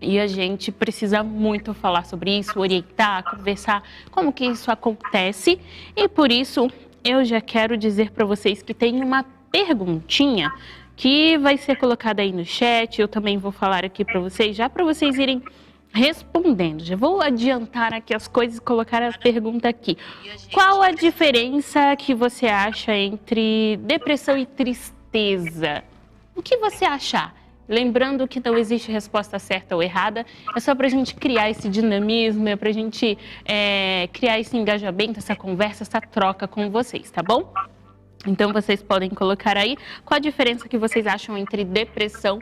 e a gente precisa muito falar sobre isso, orientar, conversar como que isso acontece. E por isso eu já quero dizer para vocês que tem uma perguntinha que vai ser colocada aí no chat. Eu também vou falar aqui para vocês, já para vocês irem respondendo. Já vou adiantar aqui as coisas e colocar a pergunta aqui. Qual a diferença que você acha entre depressão e tristeza? O que você acha? Lembrando que não existe resposta certa ou errada, é só para a gente criar esse dinamismo, é para a gente criar esse engajamento, essa conversa, essa troca com vocês, tá bom? Então vocês podem colocar aí qual a diferença que vocês acham entre depressão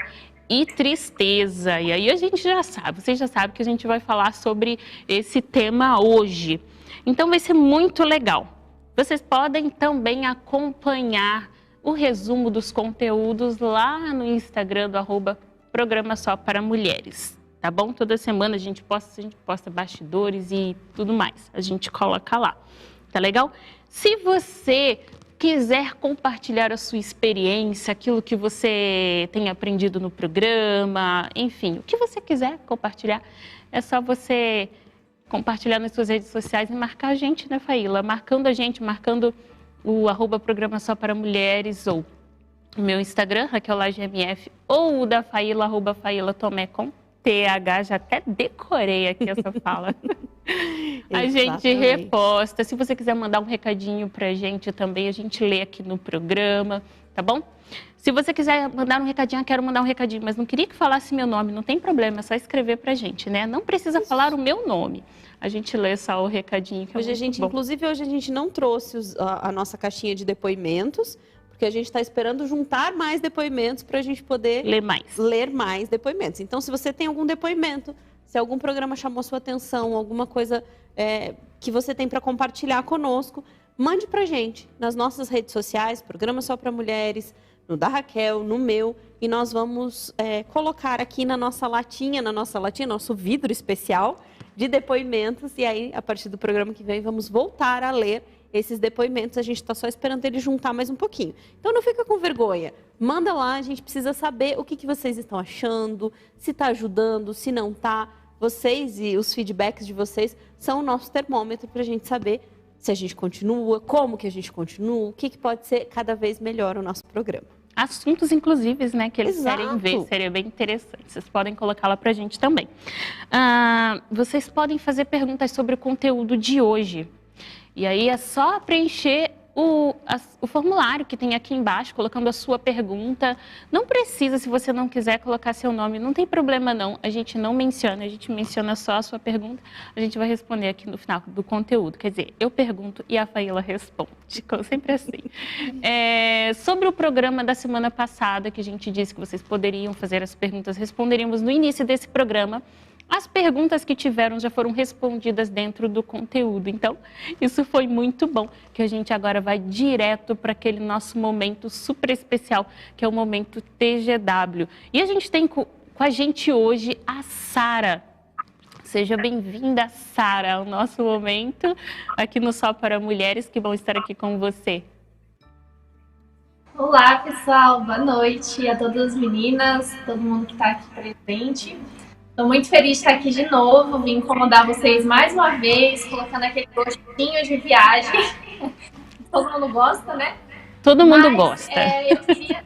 e tristeza. E aí a gente já sabe, vocês já sabem que a gente vai falar sobre esse tema hoje. Então vai ser muito legal. Vocês podem também acompanhar o resumo dos conteúdos lá no Instagram do @Programa Só para Mulheres, tá bom? Toda semana a gente posta bastidores e tudo mais. A gente coloca lá, tá legal? Se você quiser compartilhar a sua experiência, aquilo que você tem aprendido no programa, enfim, o que você quiser compartilhar, é só você compartilhar nas suas redes sociais e marcar a gente, né, Faíla? Marcando a gente, marcando o @Programa Só para Mulheres, ou o meu Instagram, RaquelLageMF, ou o da Faíla, @Faíla Tomé com TH, já até decorei aqui essa fala. A gente reposta. Se você quiser mandar um recadinho pra gente também, a gente lê aqui no programa, tá bom? Se você quiser mandar um recadinho, quero mandar um recadinho, mas não queria que falasse meu nome, não tem problema, é só escrever pra gente, né? Não precisa falar o meu nome. A gente lê só o recadinho. Que Inclusive, hoje a gente não trouxe a nossa caixinha de depoimentos, porque a gente está esperando juntar mais depoimentos para a gente poder ler mais depoimentos. Então, se você tem algum depoimento, se algum programa chamou sua atenção, alguma coisa que você tem para compartilhar conosco, mande para a gente nas nossas redes sociais, Programa Só para Mulheres, no da Raquel, no meu, e nós vamos colocar aqui na nossa latinha, nosso vidro especial de depoimentos, e aí, a partir do programa que vem, vamos voltar a ler esses depoimentos. A gente está só esperando ele juntar mais um pouquinho. Então, não fica com vergonha. Manda lá, a gente precisa saber o que vocês estão achando, se está ajudando, se não está. Vocês e os feedbacks de vocês são o nosso termômetro para a gente saber se a gente continua, como que a gente continua, o que pode ser cada vez melhor o nosso programa. Assuntos, inclusive, né, que eles querem ver, seria bem interessante. Vocês podem colocar lá pra gente também. Vocês podem fazer perguntas sobre o conteúdo de hoje. E aí é só preencher o formulário que tem aqui embaixo, colocando a sua pergunta. Não precisa, se você não quiser colocar seu nome, não tem problema não. A gente não menciona, a gente menciona só a sua pergunta. A gente vai responder aqui no final do conteúdo. Quer dizer, eu pergunto e a Faíla responde. Sempre assim. Sobre o programa da semana passada, que a gente disse que vocês poderiam fazer as perguntas, responderíamos no início desse programa. As perguntas que tiveram já foram respondidas dentro do conteúdo. Então, isso foi muito bom, que a gente agora vai direto para aquele nosso momento super especial, que é o momento TGW. E a gente tem com a gente hoje a Sara. Seja bem-vinda, Sara, ao nosso momento aqui no Só para Mulheres, que vão estar aqui com você. Olá, pessoal. Boa noite a todas as meninas, todo mundo que está aqui presente. Estou muito feliz de estar aqui de novo, vim incomodar vocês mais uma vez, colocando aquele gostinho de viagem. Todo mundo gosta, né? Todo mundo gosta. Eu queria...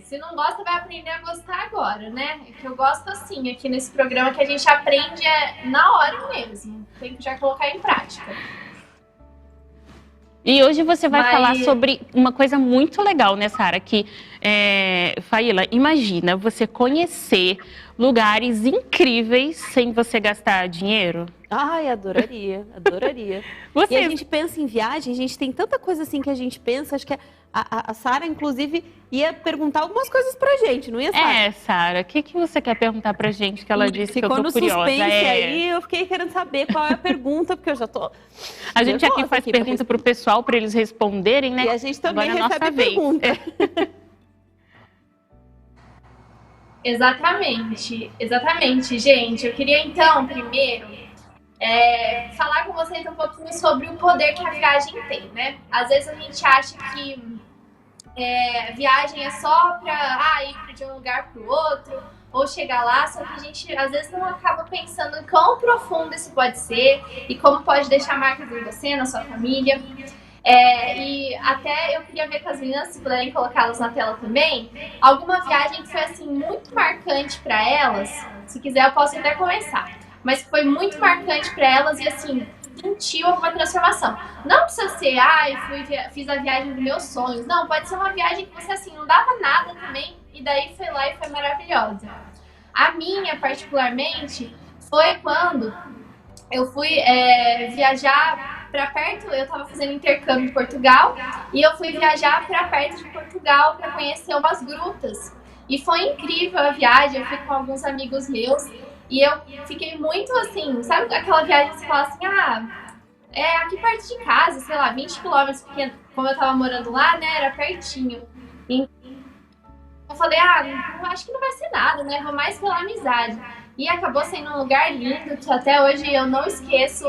se não gosta, vai aprender a gostar agora, né? É que eu gosto assim, aqui nesse programa, que a gente aprende na hora mesmo. Tem que já colocar em prática. E hoje você vai falar sobre uma coisa muito legal, né, Sara? Que, Faíla, imagina você conhecer lugares incríveis sem você gastar dinheiro. Ai, adoraria, adoraria. E a gente pensa em viagem, a gente tem tanta coisa assim que a gente pensa, acho que a Sara, inclusive, ia perguntar algumas coisas pra gente, não ia, Sara? Sara, o que você quer perguntar pra gente, que ela disse que eu tô curiosa? Ficou no suspense aí, eu fiquei querendo saber qual é a pergunta, porque eu já tô... A gente aqui faz pergunta pro pessoal, pra eles responderem, né? E a gente também recebe pergunta. Exatamente, gente. Eu queria, então, primeiro, falar com vocês um pouquinho sobre o poder que a viagem tem, né? Às vezes a gente acha que viagem é só para ir de um lugar para o outro, ou chegar lá, só que a gente às vezes não acaba pensando em quão profundo isso pode ser e como pode deixar marcas em você, na sua família. E até eu queria ver com as meninas, se puderem colocá-las na tela também, alguma viagem que foi assim muito marcante para elas. Se quiser eu posso até começar, mas que foi muito marcante para elas e assim sentiu alguma transformação. Não precisa ser, fiz a viagem dos meus sonhos. Não, pode ser uma viagem que você assim não dava nada também e daí foi lá e foi maravilhosa. A minha, particularmente, foi quando eu fui viajar para perto. Eu estava fazendo intercâmbio em Portugal e eu fui viajar para perto de Portugal para conhecer umas grutas. E foi incrível a viagem, eu fui com alguns amigos meus e eu fiquei muito assim, sabe aquela viagem que você fala assim, aqui perto de casa, sei lá, 20 quilômetros, porque como eu tava morando lá, né, era pertinho. E eu falei, acho que não vai ser nada, né, vou mais pela amizade. E acabou sendo um lugar lindo, que até hoje eu não esqueço,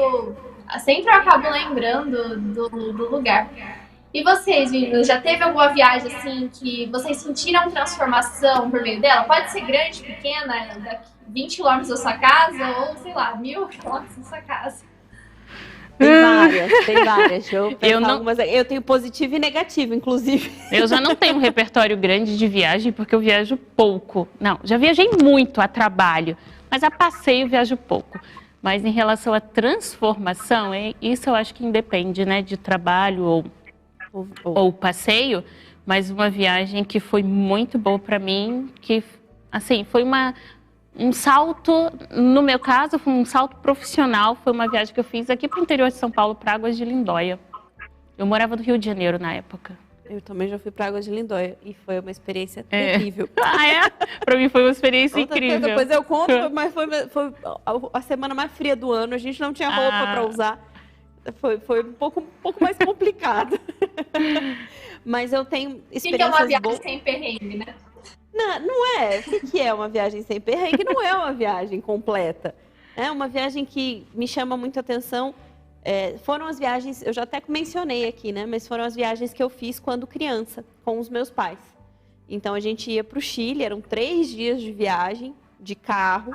sempre eu acabo lembrando do lugar. E vocês, meninos, já teve alguma viagem assim que vocês sentiram transformação por meio dela? Pode ser grande, pequena, daqui 20 quilômetros da sua casa ou, sei lá, 1000 quilômetros da sua casa. Tem várias. Eu tenho positivo e negativo, inclusive. Eu já não tenho um repertório grande de viagem porque eu viajo pouco. Não, já viajei muito a trabalho, mas a passeio eu viajo pouco. Mas em relação à transformação, isso eu acho que independe, né, de trabalho ou passeio, mas uma viagem que foi muito boa para mim, que assim, foi um salto, no meu caso, foi um salto profissional, foi uma viagem que eu fiz aqui para o interior de São Paulo, para Águas de Lindóia. Eu morava no Rio de Janeiro na época. Eu também já fui para Águas de Lindóia e foi uma experiência terrível. Para mim foi uma experiência incrível. Depois eu conto, mas foi a semana mais fria do ano, a gente não tinha roupa para usar. Foi um pouco mais complicado. Mas eu tenho experiências boas. Que é uma viagem sem perrengue, né? Não é. O que é uma viagem sem perrengue? Não é uma viagem completa. É uma viagem que me chama muita atenção. Foram as viagens, eu já até mencionei aqui, né? Mas foram as viagens que eu fiz quando criança, com os meus pais. Então a gente ia para o Chile, eram 3 dias de viagem, de carro.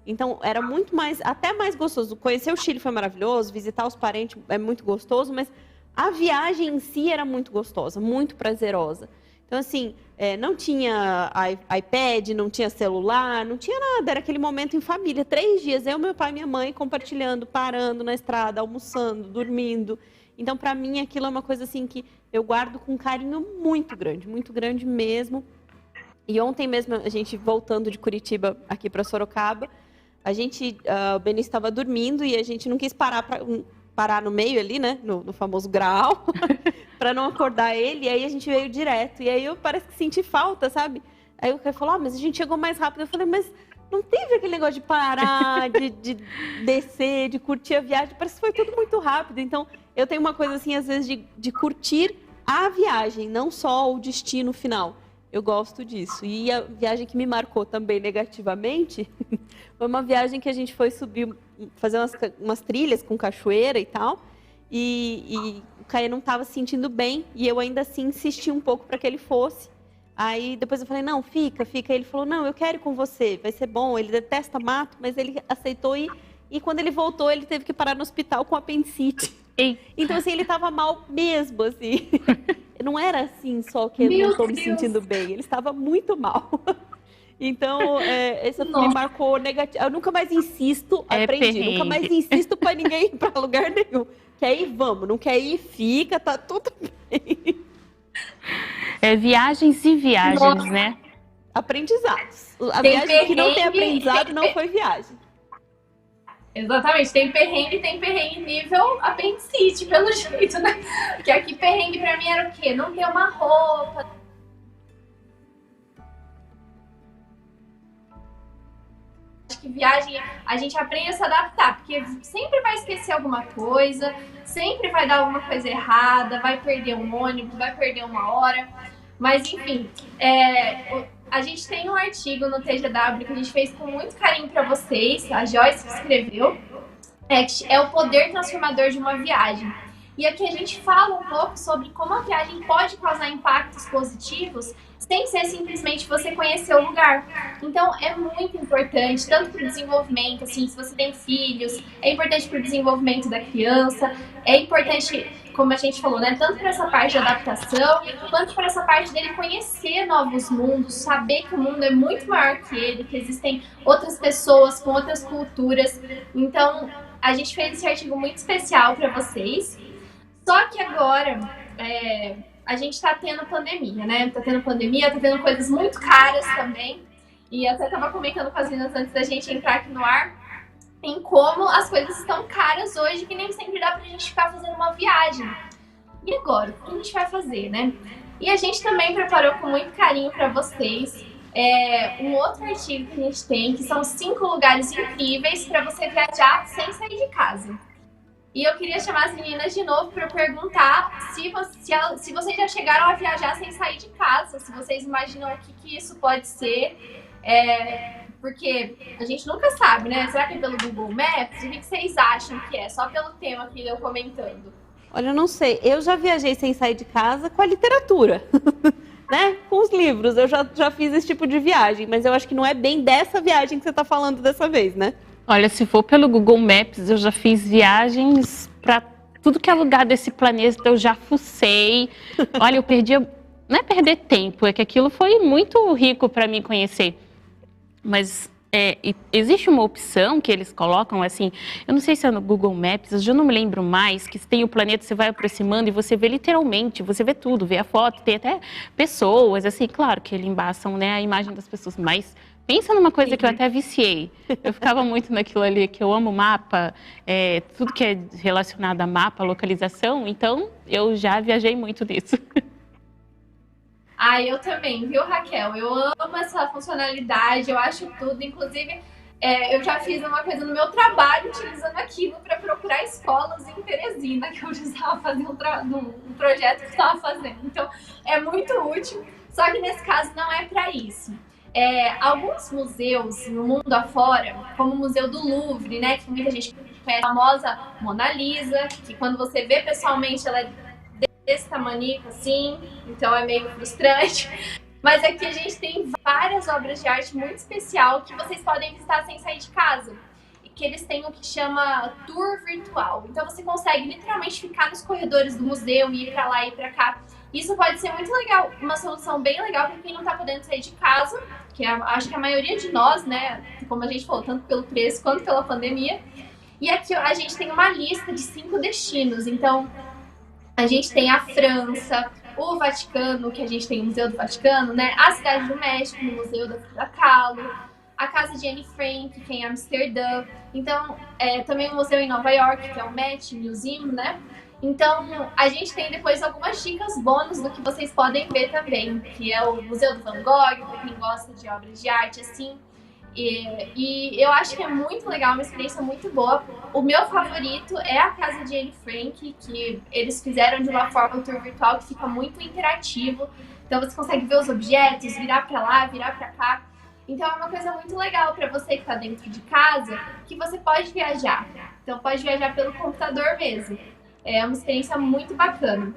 Então, era até mais gostoso. Conhecer o Chile foi maravilhoso, visitar os parentes é muito gostoso, mas a viagem em si era muito gostosa, muito prazerosa. Então, assim, não tinha iPad, não tinha celular, não tinha nada. Era aquele momento em família, 3 dias, eu, meu pai e minha mãe compartilhando, parando na estrada, almoçando, dormindo. Então, para mim, aquilo é uma coisa assim que eu guardo com um carinho muito grande mesmo. E ontem mesmo, a gente voltando de Curitiba aqui para Sorocaba, o Benício estava dormindo e a gente não quis parar no meio ali, né, no famoso grau, para não acordar ele, e aí a gente veio direto, e aí eu parece que senti falta, sabe? Aí o cara falou, mas a gente chegou mais rápido. Eu falei, mas não teve aquele negócio de parar, de descer, de curtir a viagem, parece que foi tudo muito rápido. Então, eu tenho uma coisa assim, às vezes, de curtir a viagem, não só o destino final. Eu gosto disso. E a viagem que me marcou também negativamente foi uma viagem que a gente foi fazer umas trilhas com cachoeira e tal. E o Caio não estava se sentindo bem e eu ainda assim insisti um pouco para que ele fosse. Aí depois eu falei, não, fica. Ele falou, não, eu quero ir com você, vai ser bom. Ele detesta mato, mas ele aceitou ir. E quando ele voltou, ele teve que parar no hospital com apendicite. Então, assim, ele estava mal mesmo, assim. Não era assim só que eu não estou me sentindo bem, ele estava muito mal. Então, essa me marcou negativo. Eu nunca mais insisto, aprendi, nunca mais insisto para ninguém ir para lugar nenhum. Quer ir, vamos. Não quer ir, fica, tá tudo bem. Viagens e viagens, né? Aprendizados. A viagem que não tem aprendizado não foi viagem. Exatamente, tem perrengue nível apendicite, pelo jeito, né? Porque aqui perrengue pra mim era o quê? Não ter uma roupa. Acho que viagem a gente aprende a se adaptar, porque sempre vai esquecer alguma coisa, sempre vai dar alguma coisa errada, vai perder um ônibus, vai perder uma hora. Mas enfim, a gente tem um artigo no TGW que a gente fez com muito carinho para vocês, a Joyce escreveu, é o poder transformador de uma viagem. E aqui a gente fala um pouco sobre como a viagem pode causar impactos positivos sem ser simplesmente você conhecer o lugar. Então, é muito importante, tanto para o desenvolvimento, assim, se você tem filhos, é importante para o desenvolvimento da criança, é importante, como a gente falou, né, tanto para essa parte de adaptação, quanto para essa parte dele conhecer novos mundos, saber que o mundo é muito maior que ele, que existem outras pessoas com outras culturas. Então, a gente fez esse artigo muito especial para vocês. Só que agora, a gente tá tendo pandemia, né? Tá tendo coisas muito caras também. E até tava comentando com as meninas antes da gente entrar aqui no ar, em como as coisas estão caras hoje, que nem sempre dá pra gente ficar fazendo uma viagem. E agora, o que a gente vai fazer, né? E a gente também preparou com muito carinho para vocês um outro artigo que a gente tem, que são 5 lugares incríveis para você viajar sem sair de casa. E eu queria chamar as meninas de novo para perguntar se vocês já chegaram a viajar sem sair de casa, se vocês imaginam o que isso pode ser, porque a gente nunca sabe, né? Será que é pelo Google Maps? O que vocês acham que é? Só pelo tema que eu comentando. Olha, eu não sei. Eu já viajei sem sair de casa com a literatura, né? Com os livros. Eu já fiz esse tipo de viagem, mas eu acho que não é bem dessa viagem que você está falando dessa vez, né? Olha, se for pelo Google Maps, eu já fiz viagens para tudo que é lugar desse planeta, eu já fucei. Olha, eu perdi, não é perder tempo, é que aquilo foi muito rico para mim conhecer. Mas existe uma opção que eles colocam, assim, eu não sei se é no Google Maps, eu já não me lembro mais, que tem o planeta, você vai aproximando e você vê literalmente, você vê tudo, vê a foto, tem até pessoas, assim, claro que eles embaçam, né, a imagem das pessoas, mas pensa numa coisa que eu até viciei. Eu ficava muito naquilo ali, que eu amo mapa, tudo que é relacionado a mapa, localização, então eu já viajei muito nisso. Ah, eu também, viu, Raquel? Eu amo essa funcionalidade, eu acho tudo. Inclusive, eu já fiz uma coisa no meu trabalho utilizando aquilo para procurar escolas em Teresina, que eu precisava fazer um projeto que eu estava fazendo. Então, é muito útil, só que nesse caso não é para isso. Alguns museus no mundo afora, como o Museu do Louvre, né, que muita gente conhece, a famosa Mona Lisa, que quando você vê pessoalmente ela é desse tamanho assim, então é meio frustrante. Mas aqui a gente tem várias obras de arte muito especial que vocês podem visitar sem sair de casa. E que eles têm o que chama tour virtual. Então você consegue literalmente ficar nos corredores do museu e ir para lá e para cá. Isso pode ser muito legal, uma solução bem legal para quem não está podendo sair de casa, que acho que a maioria de nós, né, como a gente falou, tanto pelo preço quanto pela pandemia. E aqui a gente tem uma lista de 5 destinos. Então, a gente tem a França, o Vaticano, que a gente tem o Museu do Vaticano, né? A Cidade do México, o Museu da Frida Kahlo, a Casa de Anne Frank, que é em Amsterdã. Então, também o museu em Nova York, que é o Met Museum, né? Então, a gente tem depois algumas dicas bônus do que vocês podem ver também, que é o Museu do Van Gogh, para quem gosta de obras de arte, assim. E eu acho que é muito legal, uma experiência muito boa. O meu favorito é a Casa de Anne Frank, que eles fizeram de uma forma um tour virtual que fica muito interativo. Então você consegue ver os objetos, virar para lá, virar para cá. Então é uma coisa muito legal para você que está dentro de casa, que você pode viajar. Então pode viajar pelo computador mesmo. É uma experiência muito bacana.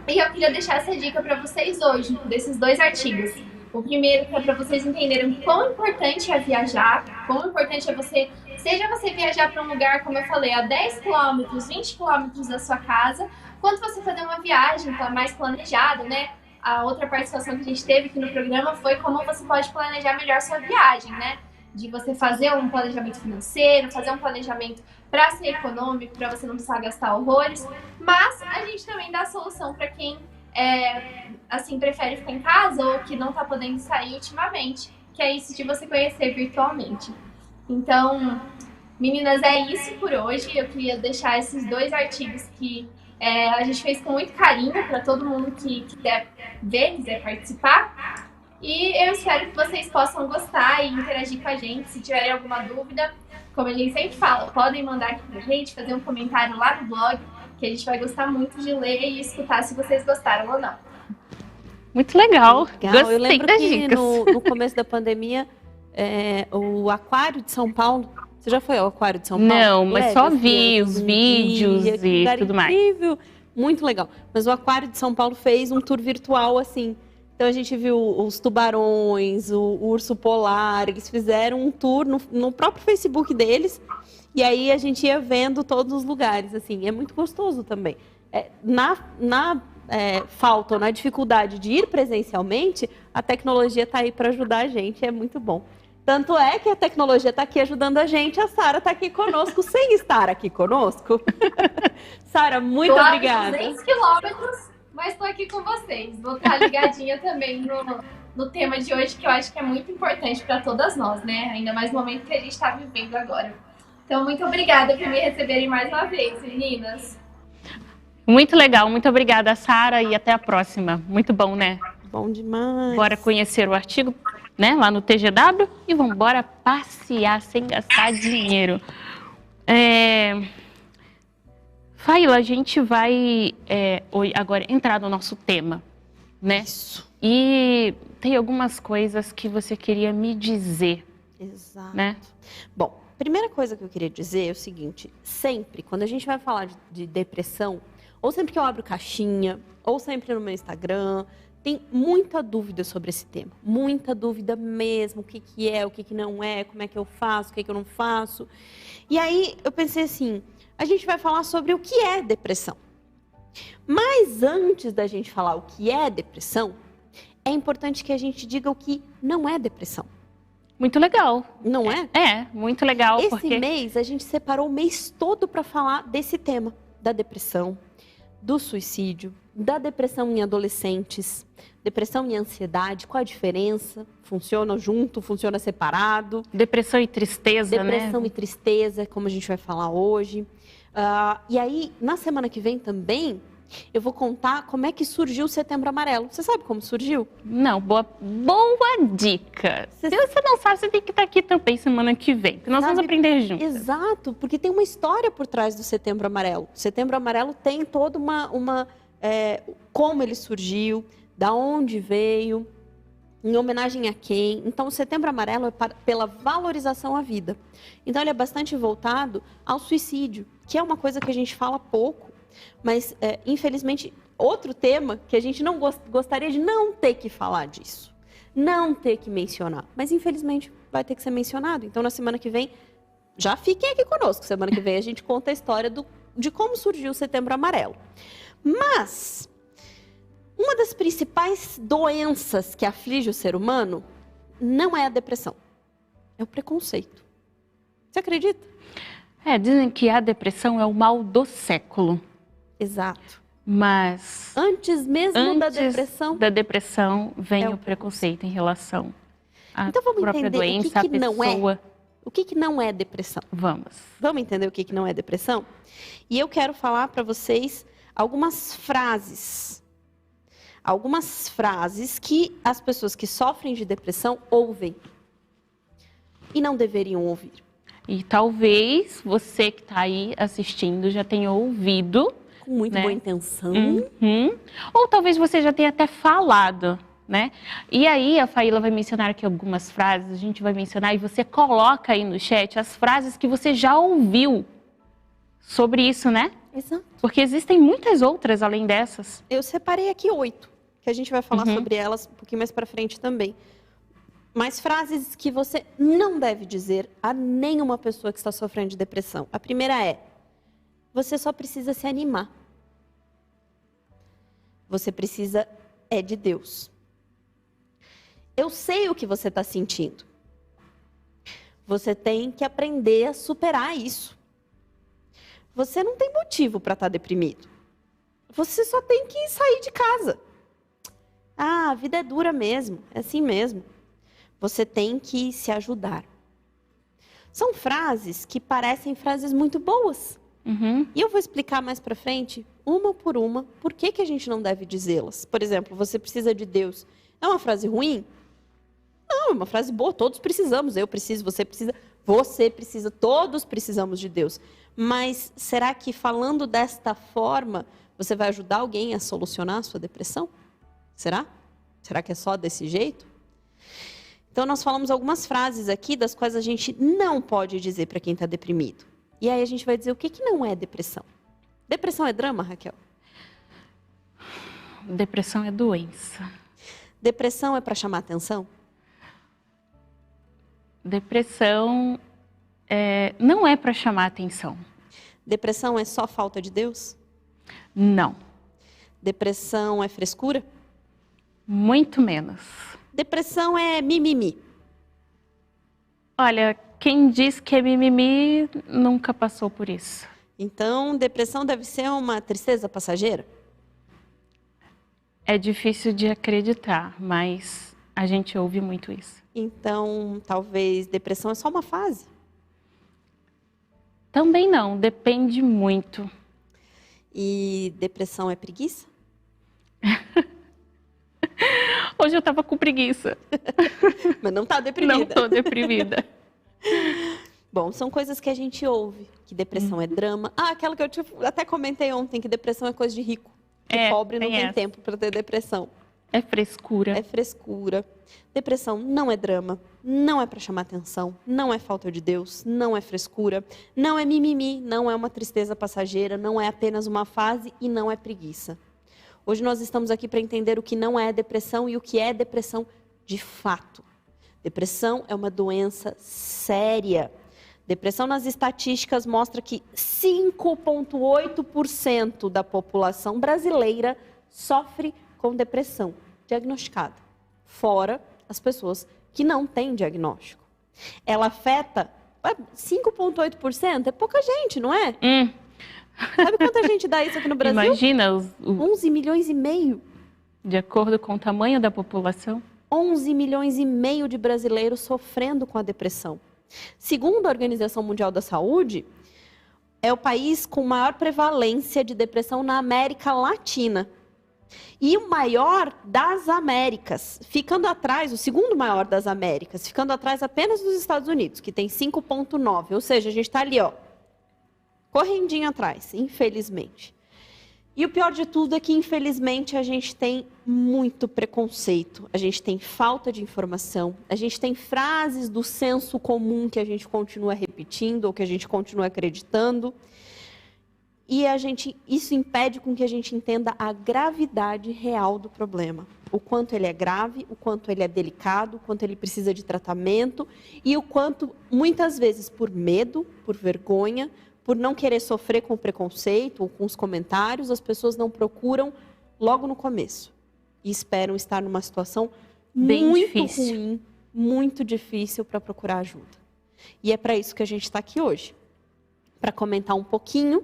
E eu queria deixar essa dica para vocês hoje, desses 2 artigos. O primeiro é para vocês entenderem quão importante é viajar, quão importante é seja você viajar para um lugar, como eu falei, a 10 km, 20 km da sua casa, quanto você fazer uma viagem mais planejada, né? A outra participação que a gente teve aqui no programa foi como você pode planejar melhor sua viagem, né? De você fazer um planejamento financeiro, fazer um planejamento para ser econômico, para você não precisar gastar horrores. Mas a gente também dá a solução para quem assim, prefere ficar em casa ou que não está podendo sair ultimamente, que é isso de você conhecer virtualmente. Então, meninas, é isso por hoje. Eu queria deixar esses 2 artigos que a gente fez com muito carinho para todo mundo que quiser ver, quiser participar. E eu espero que vocês possam gostar e interagir com a gente. Se tiverem alguma dúvida, como a gente sempre fala, podem mandar aqui pra gente, fazer um comentário lá no blog, que a gente vai gostar muito de ler e escutar se vocês gostaram ou não. Muito legal. Gostei. Eu lembro das que dicas. no começo da pandemia, o Aquário de São Paulo Você já foi ao Aquário de São Paulo? Não, mas só vi os vídeos e tudo mais. Incrível, muito legal. Mas o Aquário de São Paulo fez um tour virtual assim. Então a gente viu os tubarões, o urso polar, eles fizeram um tour no próprio Facebook deles. E aí a gente ia vendo todos os lugares, assim. É muito gostoso também. Falta ou na dificuldade de ir presencialmente, a tecnologia está aí para ajudar a gente, é muito bom. Tanto é que a tecnologia está aqui ajudando a gente, a Sara está aqui conosco, sem estar aqui conosco. Sara, muito obrigada. 200 quilômetros, mas estou aqui com vocês. Vou estar ligadinha também no tema de hoje, que eu acho que é muito importante para todas nós, né? Ainda mais no momento que a gente está vivendo agora. Então, muito obrigada por me receberem mais uma vez, meninas. Muito legal, muito obrigada, Sara, e até a próxima. Muito bom, né? Bom demais. Bora conhecer o artigo, né, lá no TGW e vamos embora passear sem gastar dinheiro. Faila, a gente vai agora entrar no nosso tema, né? Isso. E tem algumas coisas que você queria me dizer. Exato. Né? Bom, primeira coisa que eu queria dizer é o seguinte: sempre, quando a gente vai falar de depressão, ou sempre que eu abro caixinha, ou sempre no meu Instagram, tem muita dúvida sobre esse tema. Muita dúvida mesmo. O que é, o que não é, como é que eu faço, o que eu não faço. E aí eu pensei assim, a gente vai falar sobre o que é depressão. Mas antes da gente falar o que é depressão, é importante que a gente diga o que não é depressão. Muito legal. Não é? É, muito legal. Esse mês a gente separou o mês todo para falar desse tema, da depressão, do suicídio, da depressão em adolescentes, depressão e ansiedade, qual a diferença? Funciona junto, funciona separado? Depressão e tristeza, né? Depressão e tristeza, como a gente vai falar hoje. E aí, na semana que vem também, eu vou contar como é que surgiu o Setembro Amarelo. Você sabe como surgiu? Não, boa dica. Se você não sabe, você tem que estar aqui também semana que vem, que nós vamos aprender juntos. Exato, porque tem uma história por trás do Setembro Amarelo. O Setembro Amarelo tem toda como ele surgiu, da onde veio, em homenagem a quem. Então, o Setembro Amarelo é pela valorização à vida. Então, ele é bastante voltado ao suicídio, que é uma coisa que a gente fala pouco, mas, infelizmente, outro tema que a gente não gostaria de não ter que falar disso, não ter que mencionar, mas, infelizmente, vai ter que ser mencionado. Então, na semana que vem, já fiquem aqui conosco. Semana que vem a gente conta a história de como surgiu o Setembro Amarelo. Mas uma das principais doenças que aflige o ser humano não é a depressão, é o preconceito. Você acredita? Dizem que a depressão é o mal do século. Exato. Mas antes da depressão vem o preconceito em relação à então, vamos própria entender doença, o que não pessoa. O que não é depressão? Vamos entender o que não é depressão? E eu quero falar para vocês algumas frases que as pessoas que sofrem de depressão ouvem e não deveriam ouvir. E talvez você que está aí assistindo já tenha ouvido. Com muito boa intenção. Uhum. Ou talvez você já tenha até falado, né? E aí a Faila vai mencionar aqui algumas frases, a gente vai mencionar e você coloca aí no chat as frases que você já ouviu sobre isso, né? Exato. Porque existem muitas outras além dessas. Eu separei aqui 8, que a gente vai falar sobre elas um pouquinho mais para frente também. Mas frases que você não deve dizer a nenhuma pessoa que está sofrendo de depressão. A primeira é: você só precisa se animar. Você precisa de Deus. Eu sei o que você está sentindo. Você tem que aprender a superar isso. Você não tem motivo para estar deprimido. Você só tem que sair de casa. A vida é dura mesmo, é assim mesmo. Você tem que se ajudar. São frases que parecem frases muito boas. E eu vou explicar mais para frente, uma por uma, por que a gente não deve dizê-las. Por exemplo, você precisa de Deus. É uma frase ruim? Não, é uma frase boa. Todos precisamos. Eu preciso, você precisa, todos precisamos de Deus. Mas será que falando desta forma, você vai ajudar alguém a solucionar a sua depressão? Será? Será que é só desse jeito? Então, nós falamos algumas frases aqui das quais a gente não pode dizer para quem está deprimido. E aí a gente vai dizer o que não é depressão. Depressão é drama, Raquel? Depressão é doença. Depressão é para chamar atenção? Depressão não é para chamar atenção. Depressão é só falta de Deus? Não. Depressão é frescura? Muito menos. Depressão é mimimi? Olha, quem diz que é mimimi nunca passou por isso. Então, depressão deve ser uma tristeza passageira? É difícil de acreditar, mas a gente ouve muito isso. Então, talvez depressão é só uma fase? Também não, depende muito. E depressão é preguiça? Hoje eu estava com preguiça. Mas não está deprimida. Não estou deprimida. Bom, são coisas que a gente ouve, que depressão é drama. Aquela que eu até comentei ontem, que depressão é coisa de rico. Que pobre não tem tempo para ter depressão. É frescura. É frescura. Depressão não é drama, não é para chamar atenção, não é falta de Deus, não é frescura, não é mimimi, não é uma tristeza passageira, não é apenas uma fase e não é preguiça. Hoje nós estamos aqui para entender o que não é depressão e o que é depressão de fato. Depressão é uma doença séria. Depressão nas estatísticas mostra que 5,8% da população brasileira sofre com depressão diagnosticada, fora as pessoas que não têm diagnóstico. Ela afeta 5,8%, é pouca gente, não é? Sabe quanta gente dá isso aqui no Brasil? Imagina 11 milhões e meio. De acordo com o tamanho da população. 11 milhões e meio de brasileiros sofrendo com a depressão. Segundo a Organização Mundial da Saúde, é o país com maior prevalência de depressão na América Latina. E o maior das Américas, ficando atrás, o segundo maior das Américas, ficando atrás apenas dos Estados Unidos, que tem 5,9. Ou seja, a gente está ali, ó, correndinho atrás, infelizmente. E o pior de tudo é que, infelizmente, a gente tem muito preconceito, a gente tem falta de informação, a gente tem frases do senso comum que a gente continua repetindo ou que a gente continua acreditando. E isso impede com que a gente entenda a gravidade real do problema. O quanto ele é grave, o quanto ele é delicado, o quanto ele precisa de tratamento e o quanto, muitas vezes, por medo, por vergonha, por não querer sofrer com o preconceito ou com os comentários, as pessoas não procuram logo no começo. E esperam estar numa situação bem muito difícil. Ruim, muito difícil para procurar ajuda. E é para isso que a gente está aqui hoje. Para comentar um pouquinho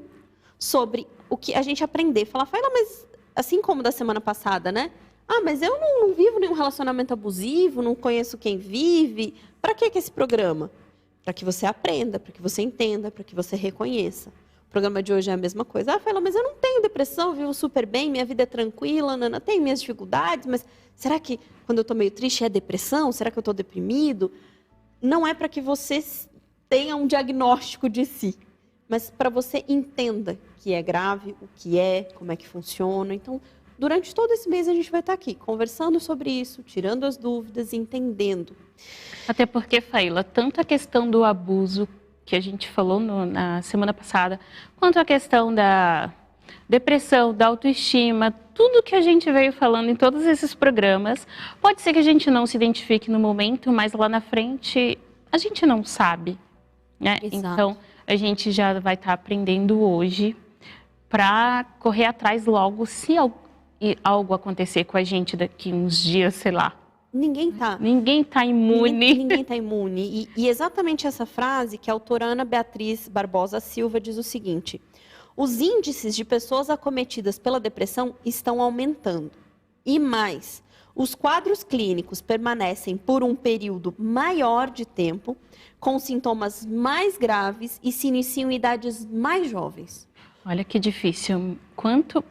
sobre o que a gente aprender. Falar, mas assim como da semana passada, né? Mas eu não vivo nenhum relacionamento abusivo, não conheço quem vive. Para que esse programa? Para que você aprenda, para que você entenda, para que você reconheça. O programa de hoje é a mesma coisa. Mas eu não tenho depressão, vivo super bem, minha vida é tranquila, tenho minhas dificuldades, mas será que quando eu estou meio triste é depressão? Será que eu estou deprimido? Não é para que você tenha um diagnóstico de si, mas para você entenda que é grave, o que é, como é que funciona. Então, durante todo esse mês a gente vai estar aqui conversando sobre isso, tirando as dúvidas, entendendo. Até porque, Faíla, tanto a questão do abuso que a gente falou na semana passada, quanto a questão da depressão, da autoestima, tudo que a gente veio falando em todos esses programas, pode ser que a gente não se identifique no momento, mas lá na frente a gente não sabe, né? Exato. Então, a gente já vai estar aprendendo hoje para correr atrás logo se algo acontecer com a gente daqui uns dias, sei lá. Ninguém tá imune. Ninguém tá imune. E exatamente essa frase que a autora Ana Beatriz Barbosa Silva diz o seguinte: os índices de pessoas acometidas pela depressão estão aumentando. E mais, os quadros clínicos permanecem por um período maior de tempo, com sintomas mais graves e se iniciam em idades mais jovens. Olha que difícil. Quanto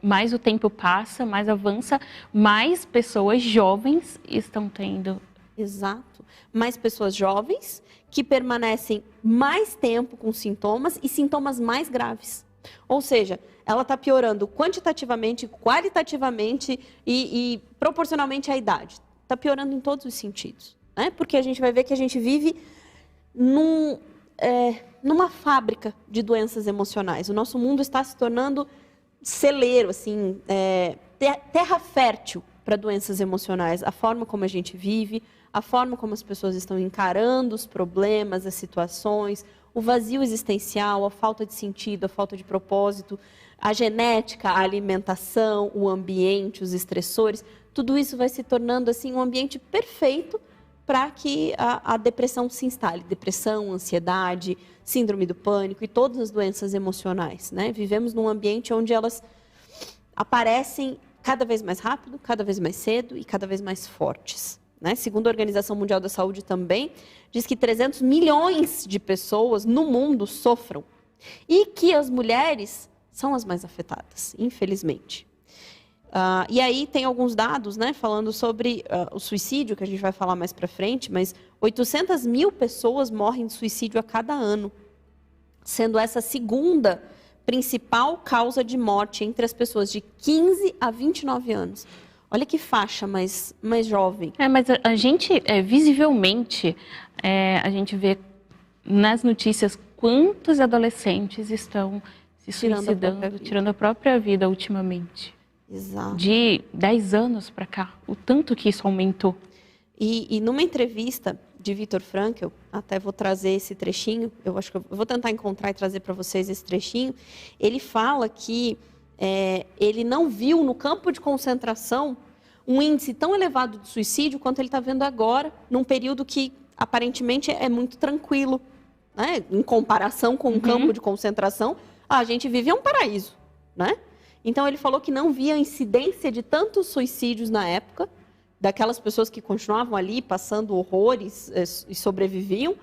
mais o tempo passa, mais avança, mais pessoas jovens estão tendo. Exato. Mais pessoas jovens que permanecem mais tempo com sintomas e sintomas mais graves. Ou seja, ela está piorando quantitativamente, qualitativamente e proporcionalmente à idade. está piorando em todos os sentidos, né? Porque a gente vai ver que a gente vive numa fábrica de doenças emocionais. O nosso mundo está se tornando celeiro, assim, terra fértil para doenças emocionais. A forma como a gente vive, a forma como as pessoas estão encarando os problemas, as situações, o vazio existencial, a falta de sentido, a falta de propósito, a genética, a alimentação, o ambiente, os estressores, tudo isso vai se tornando assim um ambiente perfeito para que a depressão se instale. Depressão, ansiedade, síndrome do pânico e todas as doenças emocionais, né? Vivemos num ambiente onde elas aparecem cada vez mais rápido, cada vez mais cedo e cada vez mais fortes, né? Segundo a Organização Mundial da Saúde também, diz que 300 milhões de pessoas no mundo sofram e que as mulheres são as mais afetadas, infelizmente. E aí tem alguns dados, né, falando sobre o suicídio, que a gente vai falar mais para frente, mas 800 mil pessoas morrem de suicídio a cada ano, sendo essa a segunda principal causa de morte entre as pessoas de 15 a 29 anos. Olha que faixa mais jovem. Mas a gente, visivelmente, a gente vê nas notícias quantos adolescentes estão se suicidando, tirando a própria vida ultimamente. Exato. De 10 anos para cá, o tanto que isso aumentou. E numa entrevista de Viktor Frankl, até vou trazer esse trechinho, eu acho que eu vou tentar encontrar e trazer para vocês esse trechinho, ele fala que ele não viu no campo de concentração um índice tão elevado de suicídio quanto ele está vendo agora, num período que aparentemente é muito tranquilo, né? Em comparação com um campo de concentração, a gente vive um paraíso, né? Então, ele falou que não via incidência de tantos suicídios na época, daquelas pessoas que continuavam ali passando horrores e sobreviviam,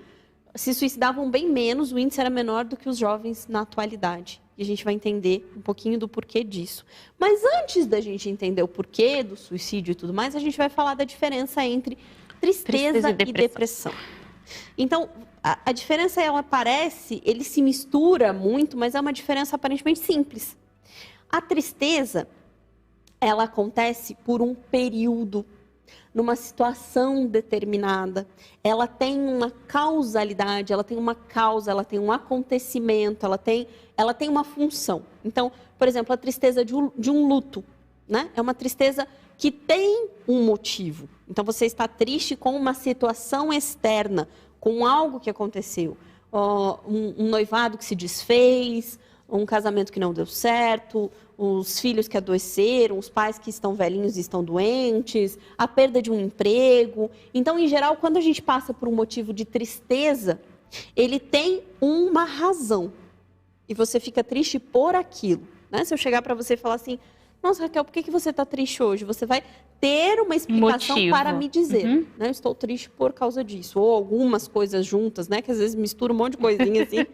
se suicidavam bem menos, o índice era menor do que os jovens na atualidade. E a gente vai entender um pouquinho do porquê disso. Mas antes da gente entender o porquê do suicídio e tudo mais, a gente vai falar da diferença entre tristeza e depressão. Então, a diferença, ela aparece, ele se mistura muito, mas é uma diferença aparentemente simples. A tristeza, ela acontece por um período, numa situação determinada. Ela tem uma causalidade, ela tem uma causa, ela tem um acontecimento, ela tem uma função. Então, por exemplo, a tristeza de um luto, né? É uma tristeza que tem um motivo. Então, você está triste com uma situação externa, com algo que aconteceu. Um noivado que se desfez, um casamento que não deu certo, os filhos que adoeceram, os pais que estão velhinhos e estão doentes, a perda de um emprego. Então, em geral, quando a gente passa por um motivo de tristeza, ele tem uma razão. E você fica triste por aquilo, né? Se eu chegar para você e falar assim, nossa, Raquel, por que você está triste hoje? Você vai ter uma explicação para me dizer, né? Eu estou triste por causa disso. Ou algumas coisas juntas, né? Que às vezes mistura um monte de coisinha assim.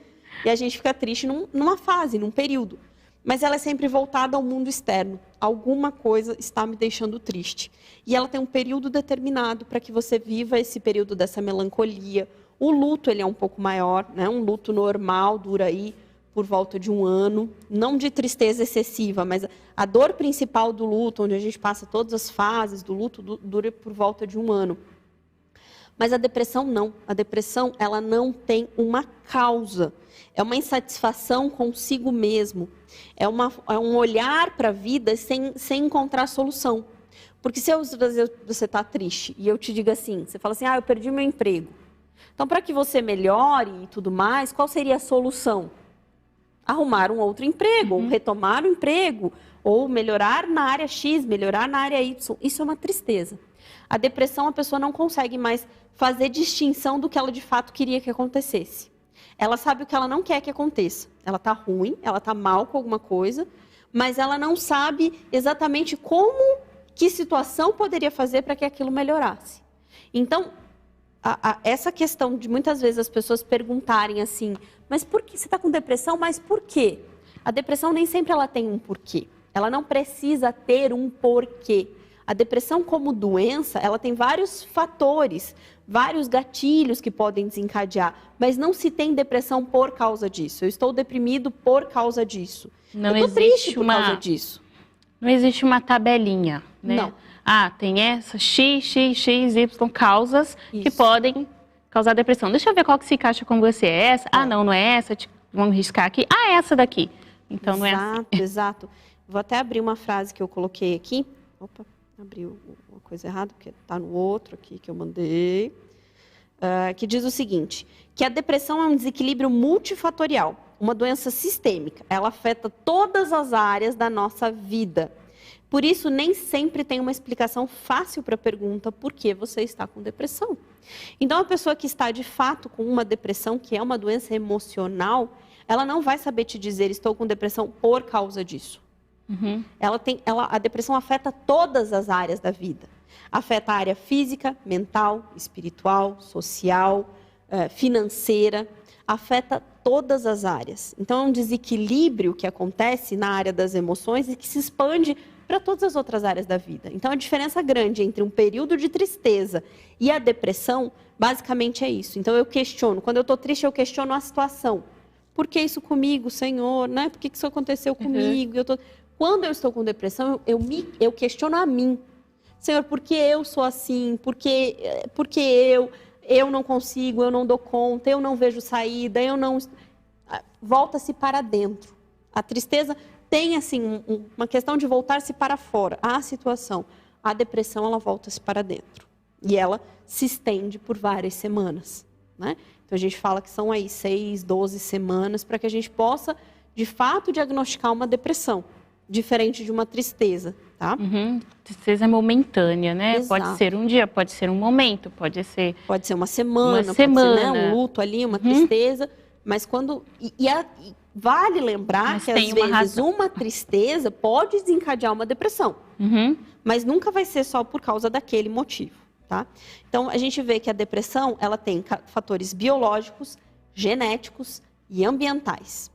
E a gente fica triste numa fase, num período. Mas ela é sempre voltada ao mundo externo. Alguma coisa está me deixando triste. E ela tem um período determinado para que você viva esse período dessa melancolia. O luto, ele é um pouco maior, né? Um luto normal dura aí por volta de 1 ano. Não de tristeza excessiva, mas a dor principal do luto, onde a gente passa todas as fases do luto, dura por volta de 1 ano. Mas a depressão não. A depressão, ela não tem uma causa. É uma insatisfação consigo mesmo. É um olhar para a vida sem encontrar solução. Porque se você está triste e eu te digo assim, você fala assim, eu perdi meu emprego. Então, para que você melhore e tudo mais, qual seria a solução? Arrumar um outro emprego, ou retomar o emprego, ou melhorar na área X, melhorar na área Y. Isso é uma tristeza. A depressão, a pessoa não consegue mais fazer distinção do que ela de fato queria que acontecesse. Ela sabe o que ela não quer que aconteça. Ela está ruim, ela está mal com alguma coisa, mas ela não sabe exatamente que situação poderia fazer para que aquilo melhorasse. Então, essa questão de muitas vezes as pessoas perguntarem assim, mas por que você está com depressão? Mas por quê? A depressão nem sempre ela tem um porquê. Ela não precisa ter um porquê. A depressão como doença, ela tem vários fatores, vários gatilhos que podem desencadear, mas não se tem depressão por causa disso. Eu estou deprimido por causa disso. Eu estou triste por causa disso. Não existe uma tabelinha, né? Não. tem essa X, Y causas que podem causar depressão. Deixa eu ver qual que se encaixa com você. É essa? Não é essa. Vamos riscar aqui. É essa daqui. Então não é assim. Exato. Vou até abrir uma frase que eu coloquei aqui. Opa, abri uma coisa errada, porque está no outro aqui que eu mandei. Que diz o seguinte, que a depressão é um desequilíbrio multifatorial, uma doença sistêmica. Ela afeta todas as áreas da nossa vida. Por isso, nem sempre tem uma explicação fácil para a pergunta por que você está com depressão. Então, a pessoa que está de fato com uma depressão, que é uma doença emocional, ela não vai saber te dizer, estou com depressão por causa disso. A depressão afeta todas as áreas da vida. Afeta a área física, mental, espiritual, social, financeira. Afeta todas as áreas. Então, é um desequilíbrio que acontece na área das emoções e que se expande para todas as outras áreas da vida. Então, a diferença grande entre um período de tristeza e a depressão, basicamente é isso. Então, eu questiono. Quando eu estou triste, eu questiono a situação. Por que isso comigo, Senhor? Né? Por que isso aconteceu comigo? Quando eu estou com depressão, eu questiono a mim. Senhor, por que eu sou assim? Por que eu não consigo, eu não dou conta, eu não vejo saída, eu não... Volta-se para dentro. A tristeza tem, assim, uma questão de voltar-se para fora. A situação, a depressão, ela volta-se para dentro. E ela se estende por várias semanas, né? Então, a gente fala que são aí 6, 12 semanas para que a gente possa, de fato, diagnosticar uma depressão. Diferente de uma tristeza, tá? Tristeza momentânea, né? Exato. Pode ser um dia, pode ser um momento, pode ser... Pode ser uma semana, pode ser, né, um luto ali, uma tristeza. Mas quando... Vale lembrar que, às vezes, uma tristeza pode desencadear uma depressão. Mas nunca vai ser só por causa daquele motivo, tá? Então, a gente vê que a depressão, ela tem fatores biológicos, genéticos e ambientais.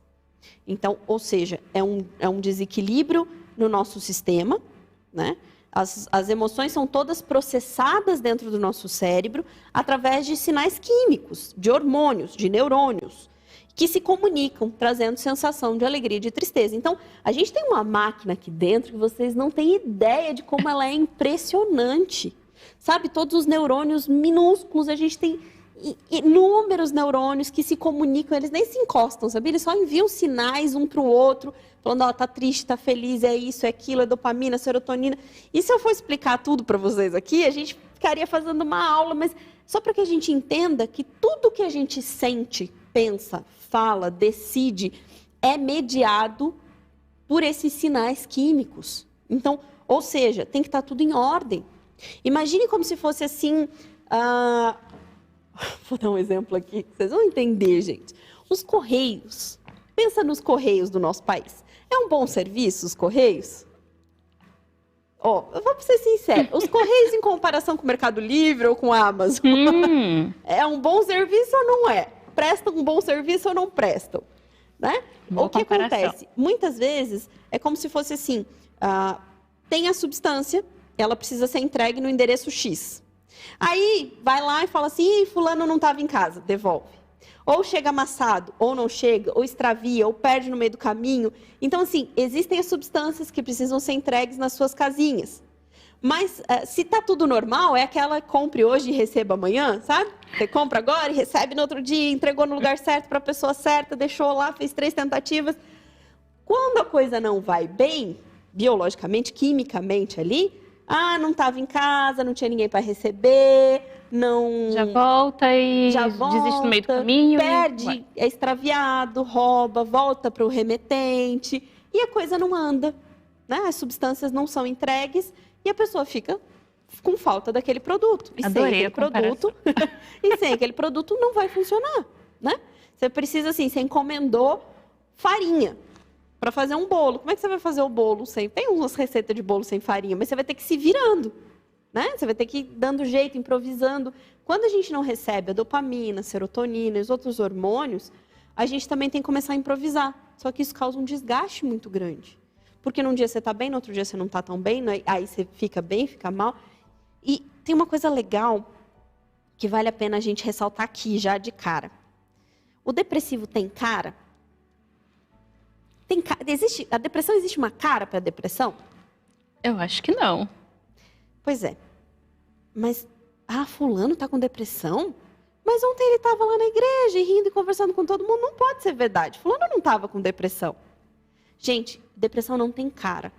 Então, ou seja, é um desequilíbrio no nosso sistema, né? As emoções são todas processadas dentro do nosso cérebro através de sinais químicos, de hormônios, de neurônios, que se comunicam, trazendo sensação de alegria e de tristeza. Então, a gente tem uma máquina aqui dentro que vocês não têm ideia de como ela é impressionante. Sabe, todos os neurônios minúsculos, a gente tem inúmeros neurônios que se comunicam, eles nem se encostam, sabe? Eles só enviam sinais um para o outro, falando, tá triste, tá feliz, é isso, é aquilo, é dopamina, serotonina. E se eu for explicar tudo para vocês aqui, a gente ficaria fazendo uma aula, mas só para que a gente entenda que tudo que a gente sente, pensa, fala, decide, é mediado por esses sinais químicos. Então, ou seja, tem que estar tudo em ordem. Imagine como se fosse assim... Vou dar um exemplo aqui, que vocês vão entender, gente. Os Correios. Pensa nos Correios do nosso país. É um bom serviço, os Correios? Eu vou ser sincera. Os Correios, em comparação com o Mercado Livre ou com a Amazon, é um bom serviço ou não é? Prestam um bom serviço ou não prestam? Né? O que acontece? Muitas vezes, é como se fosse assim, tem a substância, ela precisa ser entregue no endereço X. Aí, vai lá e fala assim, fulano não estava em casa, devolve. Ou chega amassado, ou não chega, ou extravia, ou perde no meio do caminho. Então, assim, existem as substâncias que precisam ser entregues nas suas casinhas. Mas, se tá tudo normal, é aquela compre hoje e receba amanhã, sabe? Você compra agora e recebe no outro dia, entregou no lugar certo para a pessoa certa, deixou lá, fez 3 tentativas. Quando a coisa não vai bem, biologicamente, quimicamente ali... não estava em casa, não tinha ninguém para receber, não... Já volta e desiste no meio do caminho. Perde, é extraviado, rouba, volta para o remetente e a coisa não anda, né? As substâncias não são entregues e a pessoa fica com falta daquele produto. E Adorei a comparação. E sem aquele produto não vai funcionar, né? Você precisa, assim, você encomendou farinha para fazer um bolo. Como é que você vai fazer o bolo sem... Tem umas receitas de bolo sem farinha, mas você vai ter que ir se virando, né? Você vai ter que ir dando jeito, improvisando. Quando a gente não recebe a dopamina, a serotonina e os outros hormônios, a gente também tem que começar a improvisar. Só que isso causa um desgaste muito grande. Porque num dia você está bem, no outro dia você não está tão bem, aí você fica bem, fica mal. E tem uma coisa legal que vale a pena a gente ressaltar aqui já de cara. O depressivo tem cara? A depressão, existe uma cara para a depressão? Eu acho que não. Pois é. Mas, fulano tá com depressão? Mas ontem ele estava lá na igreja, rindo e conversando com todo mundo. Não pode ser verdade. Fulano não estava com depressão. Gente, depressão não tem cara.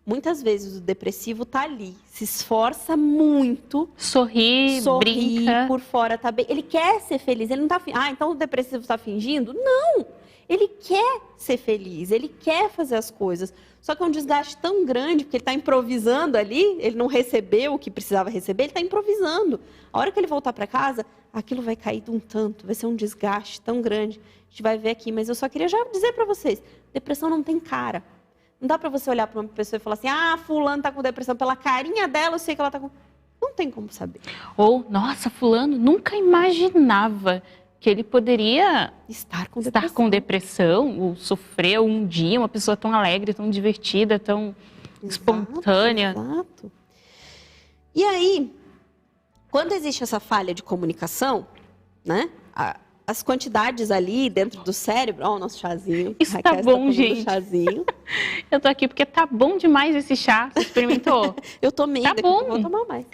Muitas vezes o depressivo tá ali, se esforça muito. Sorri, brinca. Por fora tá bem. Ele quer ser feliz, ele não tá... então o depressivo está fingindo? Não! Ele quer ser feliz, ele quer fazer as coisas. Só que é um desgaste tão grande, porque ele está improvisando ali, ele não recebeu o que precisava receber, ele está improvisando. A hora que ele voltar para casa, aquilo vai cair de um tanto, vai ser um desgaste tão grande. A gente vai ver aqui, mas eu só queria já dizer para vocês, depressão não tem cara. Não dá para você olhar para uma pessoa e falar assim, fulano está com depressão, pela carinha dela eu sei que ela está com... Não tem como saber. Ou, nossa, fulano nunca imaginava que ele poderia estar com depressão, ou sofrer um dia, uma pessoa tão alegre, tão divertida, tão espontânea. Exato. E aí, quando existe essa falha de comunicação, né? As quantidades ali dentro do cérebro... Ó, o nosso chazinho. Isso tá bom, gente. Chazinho. Eu tô aqui porque tá bom demais esse chá. Você experimentou? Eu tomei, tá bom. Eu vou tomar mais.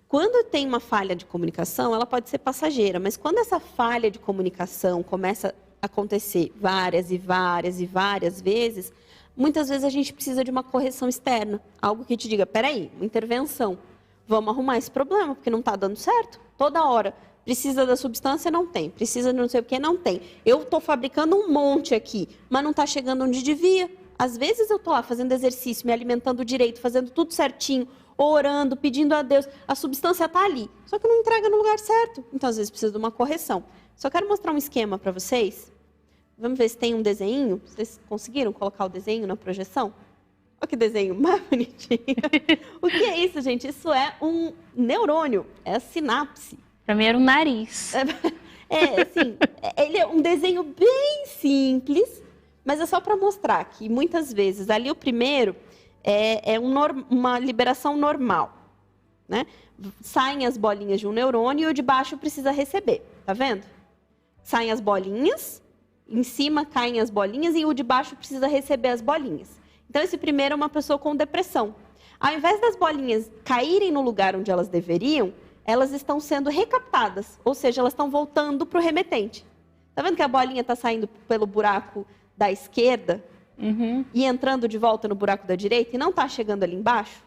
Quando tem uma falha de comunicação, ela pode ser passageira. Mas quando essa falha de comunicação começa a acontecer várias e várias e várias vezes, muitas vezes a gente precisa de uma correção externa. Algo que te diga, peraí, uma intervenção. Vamos arrumar esse problema, porque não tá dando certo. Toda hora. Precisa da substância? Não tem. Precisa de não sei o que? Não tem. Eu estou fabricando um monte aqui, mas não está chegando onde devia. Às vezes eu estou lá fazendo exercício, me alimentando direito, fazendo tudo certinho, orando, pedindo a Deus. A substância está ali, só que não entrega no lugar certo. Então, às vezes, precisa de uma correção. Só quero mostrar um esquema para vocês. Vamos ver se tem um desenho. Vocês conseguiram colocar o desenho na projeção? Olha que desenho mais bonitinho. O que é isso, gente? Isso é um neurônio, é a sinapse. Para mim era um nariz. Assim, ele é um desenho bem simples, mas é só para mostrar que muitas vezes ali o primeiro é uma liberação normal, né? Saem as bolinhas de um neurônio e o de baixo precisa receber, tá vendo? Saem as bolinhas, em cima caem as bolinhas e o de baixo precisa receber as bolinhas. Então esse primeiro é uma pessoa com depressão. Ao invés das bolinhas caírem no lugar onde elas deveriam, elas estão sendo recaptadas, ou seja, elas estão voltando para o remetente. Tá vendo que a bolinha está saindo pelo buraco da esquerda e entrando de volta no buraco da direita e não está chegando ali embaixo?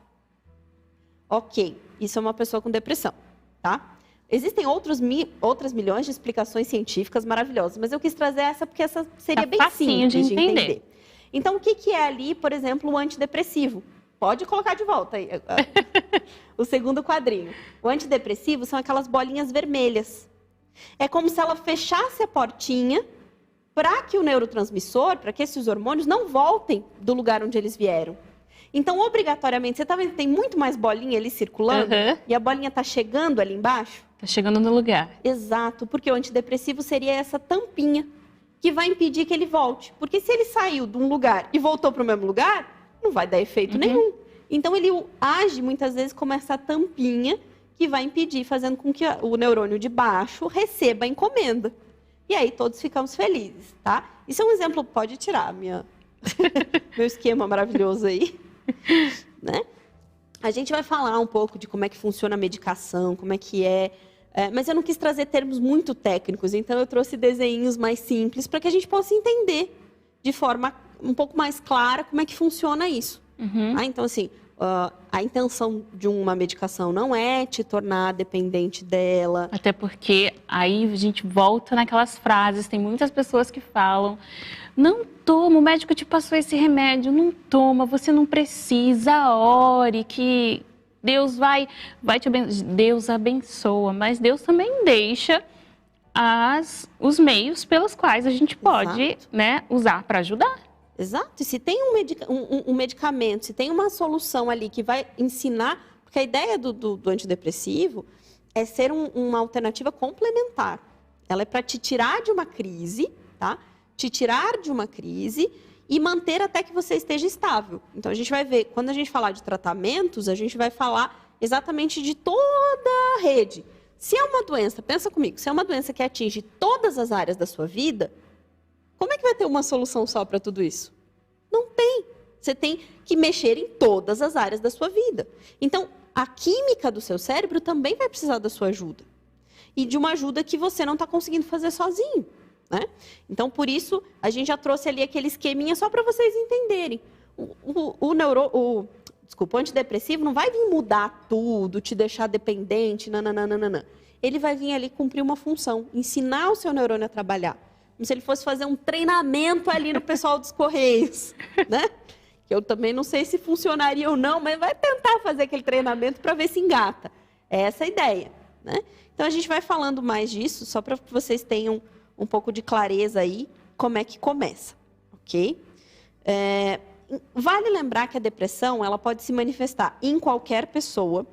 Ok, isso é uma pessoa com depressão, tá? Existem outras milhões de explicações científicas maravilhosas, mas eu quis trazer essa porque essa seria bem simples de entender. Então, o que é ali, por exemplo, o antidepressivo? Pode colocar de volta aí o segundo quadrinho. O antidepressivo são aquelas bolinhas vermelhas. É como se ela fechasse a portinha para que o neurotransmissor, para que esses hormônios não voltem do lugar onde eles vieram. Então, obrigatoriamente, você está vendo que tem muito mais bolinha ali circulando? E a bolinha está chegando ali embaixo? Está chegando no lugar. Exato, porque o antidepressivo seria essa tampinha que vai impedir que ele volte. Porque se ele saiu de um lugar e voltou para o mesmo lugar, não vai dar efeito nenhum. Então, ele age muitas vezes como essa tampinha que vai impedir, fazendo com que o neurônio de baixo receba a encomenda. E aí, todos ficamos felizes, tá? Isso é um exemplo, pode tirar meu esquema maravilhoso aí, né? A gente vai falar um pouco de como é que funciona a medicação, como é que mas eu não quis trazer termos muito técnicos, então eu trouxe desenhos mais simples para que a gente possa entender de forma um pouco mais clara como é que funciona isso. Então, assim, a intenção de uma medicação não é te tornar dependente dela. Até porque aí a gente volta naquelas frases, tem muitas pessoas que falam, não toma, o médico te passou esse remédio, não toma, você não precisa, ore, que Deus vai te abençoar. Deus abençoa, mas Deus também deixa os meios pelos quais a gente pode, né, usar para ajudar. Exato. E se tem um medicamento, se tem uma solução ali que vai ensinar... Porque a ideia do antidepressivo é ser uma alternativa complementar. Ela é para te tirar de uma crise, tá? Te tirar de uma crise e manter até que você esteja estável. Então, a gente vai ver, quando a gente falar de tratamentos, a gente vai falar exatamente de toda a rede. Se é uma doença, pensa comigo, se é uma doença que atinge todas as áreas da sua vida... Como é que vai ter uma solução só para tudo isso? Não tem. Você tem que mexer em todas as áreas da sua vida. Então, a química do seu cérebro também vai precisar da sua ajuda. E de uma ajuda que você não está conseguindo fazer sozinho, né? Então, por isso, a gente já trouxe ali aquele esqueminha só para vocês entenderem. O antidepressivo não vai vir mudar tudo, te deixar dependente, nananana. Ele vai vir ali cumprir uma função, ensinar o seu neurônio a trabalhar. Como se ele fosse fazer um treinamento ali no pessoal dos Correios, né? Que eu também não sei se funcionaria ou não, mas vai tentar fazer aquele treinamento para ver se engata. É essa a ideia, né? Então, a gente vai falando mais disso, só para que vocês tenham um pouco de clareza aí, como é que começa, ok? Vale lembrar que a depressão, ela pode se manifestar em qualquer pessoa,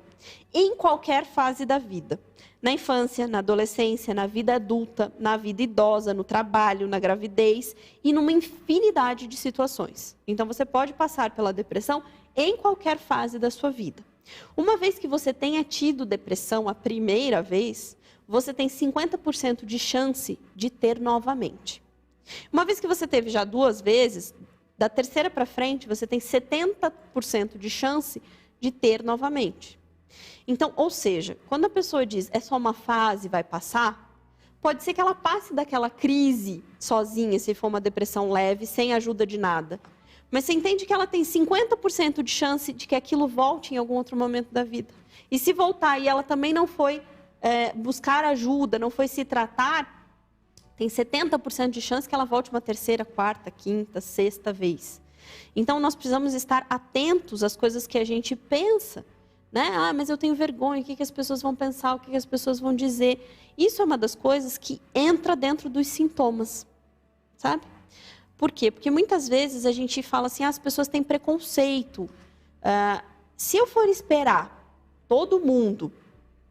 em qualquer fase da vida. Na infância, na adolescência, na vida adulta, na vida idosa, no trabalho, na gravidez e numa infinidade de situações. Então, você pode passar pela depressão em qualquer fase da sua vida. Uma vez que você tenha tido depressão a primeira vez, você tem 50% de chance de ter novamente. Uma vez que você teve já 2 vezes, da terceira para frente, você tem 70% de chance de ter novamente. Então, ou seja, quando a pessoa diz é só uma fase, vai passar, pode ser que ela passe daquela crise sozinha, se for uma depressão leve, sem ajuda de nada. Mas você entende que ela tem 50% de chance de que aquilo volte em algum outro momento da vida. E se voltar e ela também não foi buscar ajuda, não foi se tratar, tem 70% de chance que ela volte uma terceira, quarta, quinta, sexta vez. Então, nós precisamos estar atentos às coisas que a gente pensa, né? Ah, mas eu tenho vergonha, o que as pessoas vão pensar, o que as pessoas vão dizer. Isso é uma das coisas que entra dentro dos sintomas, sabe? Por quê? Porque muitas vezes a gente fala assim, as pessoas têm preconceito. Se eu for esperar todo mundo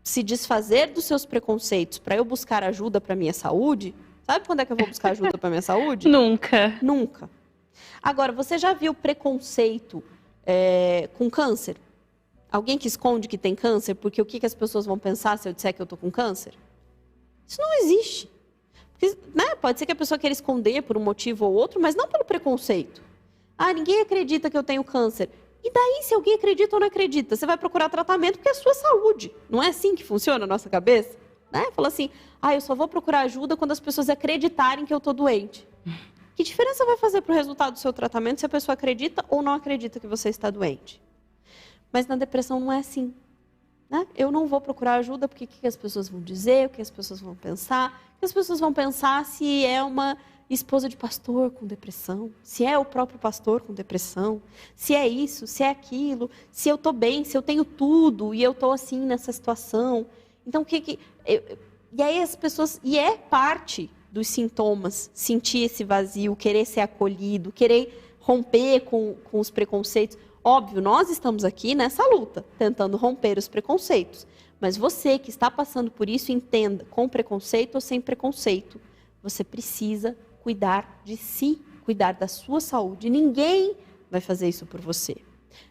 se desfazer dos seus preconceitos para eu buscar ajuda para a minha saúde, sabe quando é que eu vou buscar ajuda para a minha saúde? Nunca. Nunca. Agora, você já viu preconceito com câncer? Alguém que esconde que tem câncer porque o que as pessoas vão pensar se eu disser que eu estou com câncer? Isso não existe. Porque, né, pode ser que a pessoa queira esconder por um motivo ou outro, mas não pelo preconceito. Ah, ninguém acredita que eu tenho câncer. E daí, se alguém acredita ou não acredita? Você vai procurar tratamento porque é a sua saúde. Não é assim que funciona a nossa cabeça? Né? Fala assim, eu só vou procurar ajuda quando as pessoas acreditarem que eu estou doente. Que diferença vai fazer para o resultado do seu tratamento se a pessoa acredita ou não acredita que você está doente? Mas na depressão não é assim. Né? Eu não vou procurar ajuda porque o que as pessoas vão dizer, o que as pessoas vão pensar. O que as pessoas vão pensar se é uma esposa de pastor com depressão, se é o próprio pastor com depressão, se é isso, se é aquilo, se eu estou bem, se eu tenho tudo e eu estou assim nessa situação. Então, e aí as pessoas... E é parte dos sintomas, sentir esse vazio, querer ser acolhido, querer romper com os preconceitos. Óbvio, nós estamos aqui nessa luta, tentando romper os preconceitos. Mas você que está passando por isso, entenda, com preconceito ou sem preconceito, você precisa cuidar de si, cuidar da sua saúde. Ninguém vai fazer isso por você.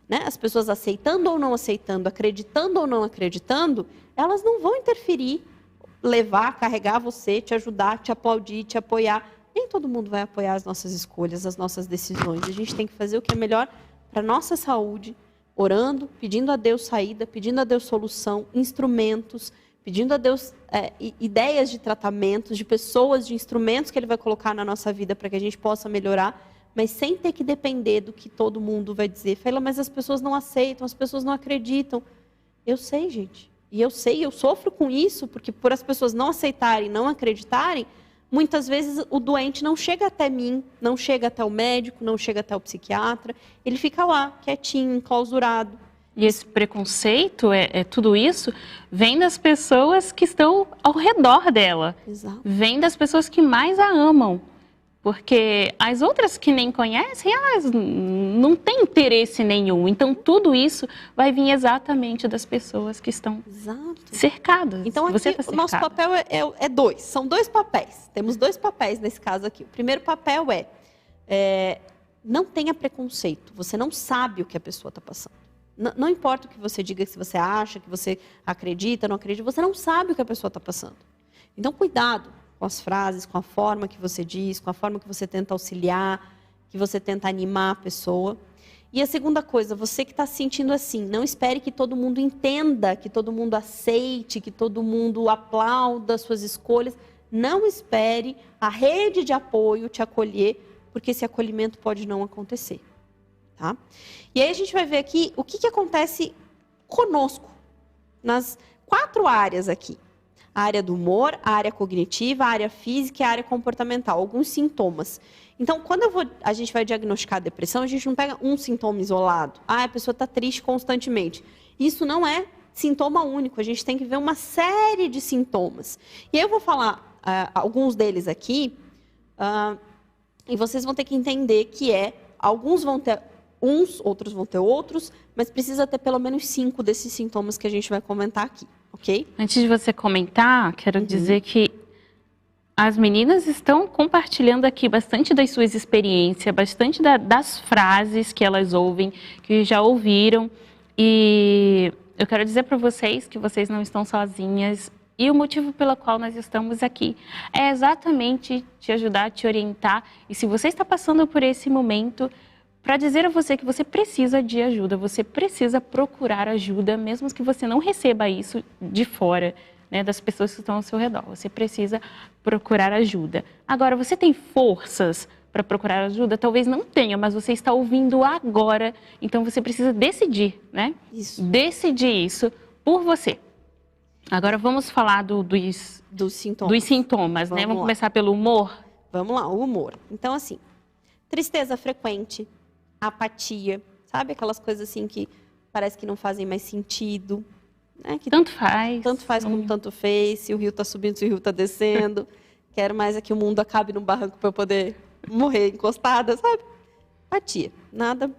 Né? As pessoas aceitando ou não aceitando, acreditando ou não acreditando, elas não vão interferir, levar, carregar você, te ajudar, te aplaudir, te apoiar. Nem todo mundo vai apoiar as nossas escolhas, as nossas decisões. A gente tem que fazer o que é melhor para a nossa saúde, orando, pedindo a Deus saída, pedindo a Deus solução, instrumentos, pedindo a Deus ideias de tratamentos, de pessoas, de instrumentos que Ele vai colocar na nossa vida para que a gente possa melhorar, mas sem ter que depender do que todo mundo vai dizer. Fala, mas as pessoas não aceitam, as pessoas não acreditam. Eu sei, gente. E eu sofro com isso, porque por as pessoas não aceitarem, não acreditarem, muitas vezes o doente não chega até mim, não chega até o médico, não chega até o psiquiatra. Ele fica lá, quietinho, enclausurado. E esse preconceito, tudo isso, vem das pessoas que estão ao redor dela. Exato. Vem das pessoas que mais a amam. Porque as outras que nem conhecem, elas não têm interesse nenhum. Então, tudo isso vai vir exatamente das pessoas que estão cercadas. Então, aqui, o nosso papel é 2. São 2 papéis. Temos 2 papéis nesse caso aqui. O primeiro papel não tenha preconceito. Você não sabe o que a pessoa está passando. Não importa o que você diga, se você acha, que você acredita, não acredita, você não sabe o que a pessoa está passando. Então, cuidado com as frases, com a forma que você diz, com a forma que você tenta auxiliar, que você tenta animar a pessoa. E a segunda coisa, você que está se sentindo assim, não espere que todo mundo entenda, que todo mundo aceite, que todo mundo aplauda as suas escolhas. Não espere a rede de apoio te acolher, porque esse acolhimento pode não acontecer. Tá? E aí a gente vai ver aqui o que acontece conosco, nas 4 áreas aqui. A área do humor, a área cognitiva, a área física e a área comportamental, alguns sintomas. Então, quando a gente vai diagnosticar a depressão, a gente não pega um sintoma isolado. A pessoa está triste constantemente. Isso não é sintoma único, a gente tem que ver uma série de sintomas. E eu vou falar alguns deles aqui, e vocês vão ter que entender que alguns vão ter uns, outros vão ter outros, mas precisa ter pelo menos 5 desses sintomas que a gente vai comentar aqui, ok? Antes de você comentar, quero dizer que as meninas estão compartilhando aqui bastante das suas experiências, bastante das frases que elas ouvem, que já ouviram. E eu quero dizer para vocês que vocês não estão sozinhas. E o motivo pelo qual nós estamos aqui é exatamente te ajudar, te orientar. E se você está passando por esse momento, para dizer a você que você precisa de ajuda, você precisa procurar ajuda, mesmo que você não receba isso de fora, né, das pessoas que estão ao seu redor. Você precisa procurar ajuda. Agora, você tem forças para procurar ajuda? Talvez não tenha, mas você está ouvindo agora, então você precisa decidir, né? Isso. Decidir isso por você. Agora vamos falar dos sintomas, né? Vamos começar pelo humor? Vamos lá, o humor. Então, assim, tristeza frequente, apatia, sabe? Aquelas coisas assim que parece que não fazem mais sentido. Né? Que tanto faz. Tanto faz como tanto fez, se o rio está subindo, se o rio está descendo. Quero mais é que o mundo acabe num barranco para eu poder morrer encostada, sabe? Apatia, nada.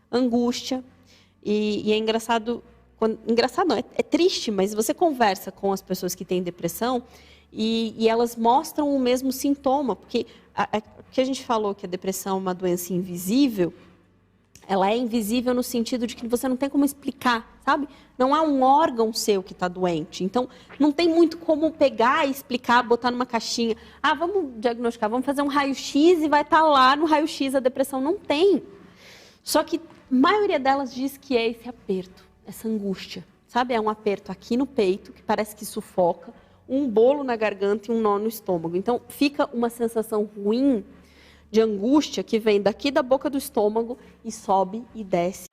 Angústia. E é engraçado... Engraçado não, é triste, mas você conversa com as pessoas que têm depressão e elas mostram o mesmo sintoma, porque que a gente falou que a depressão é uma doença invisível, ela é invisível no sentido de que você não tem como explicar, sabe? Não há um órgão seu que está doente, então não tem muito como pegar e explicar, botar numa caixinha. Vamos diagnosticar, vamos fazer um raio-x e vai estar lá no raio-x a depressão. Não tem. Só que a maioria delas diz que é esse aperto. Essa angústia, sabe? É um aperto aqui no peito, que parece que sufoca, um bolo na garganta e um nó no estômago. Então, fica uma sensação ruim de angústia que vem daqui da boca do estômago e sobe e desce.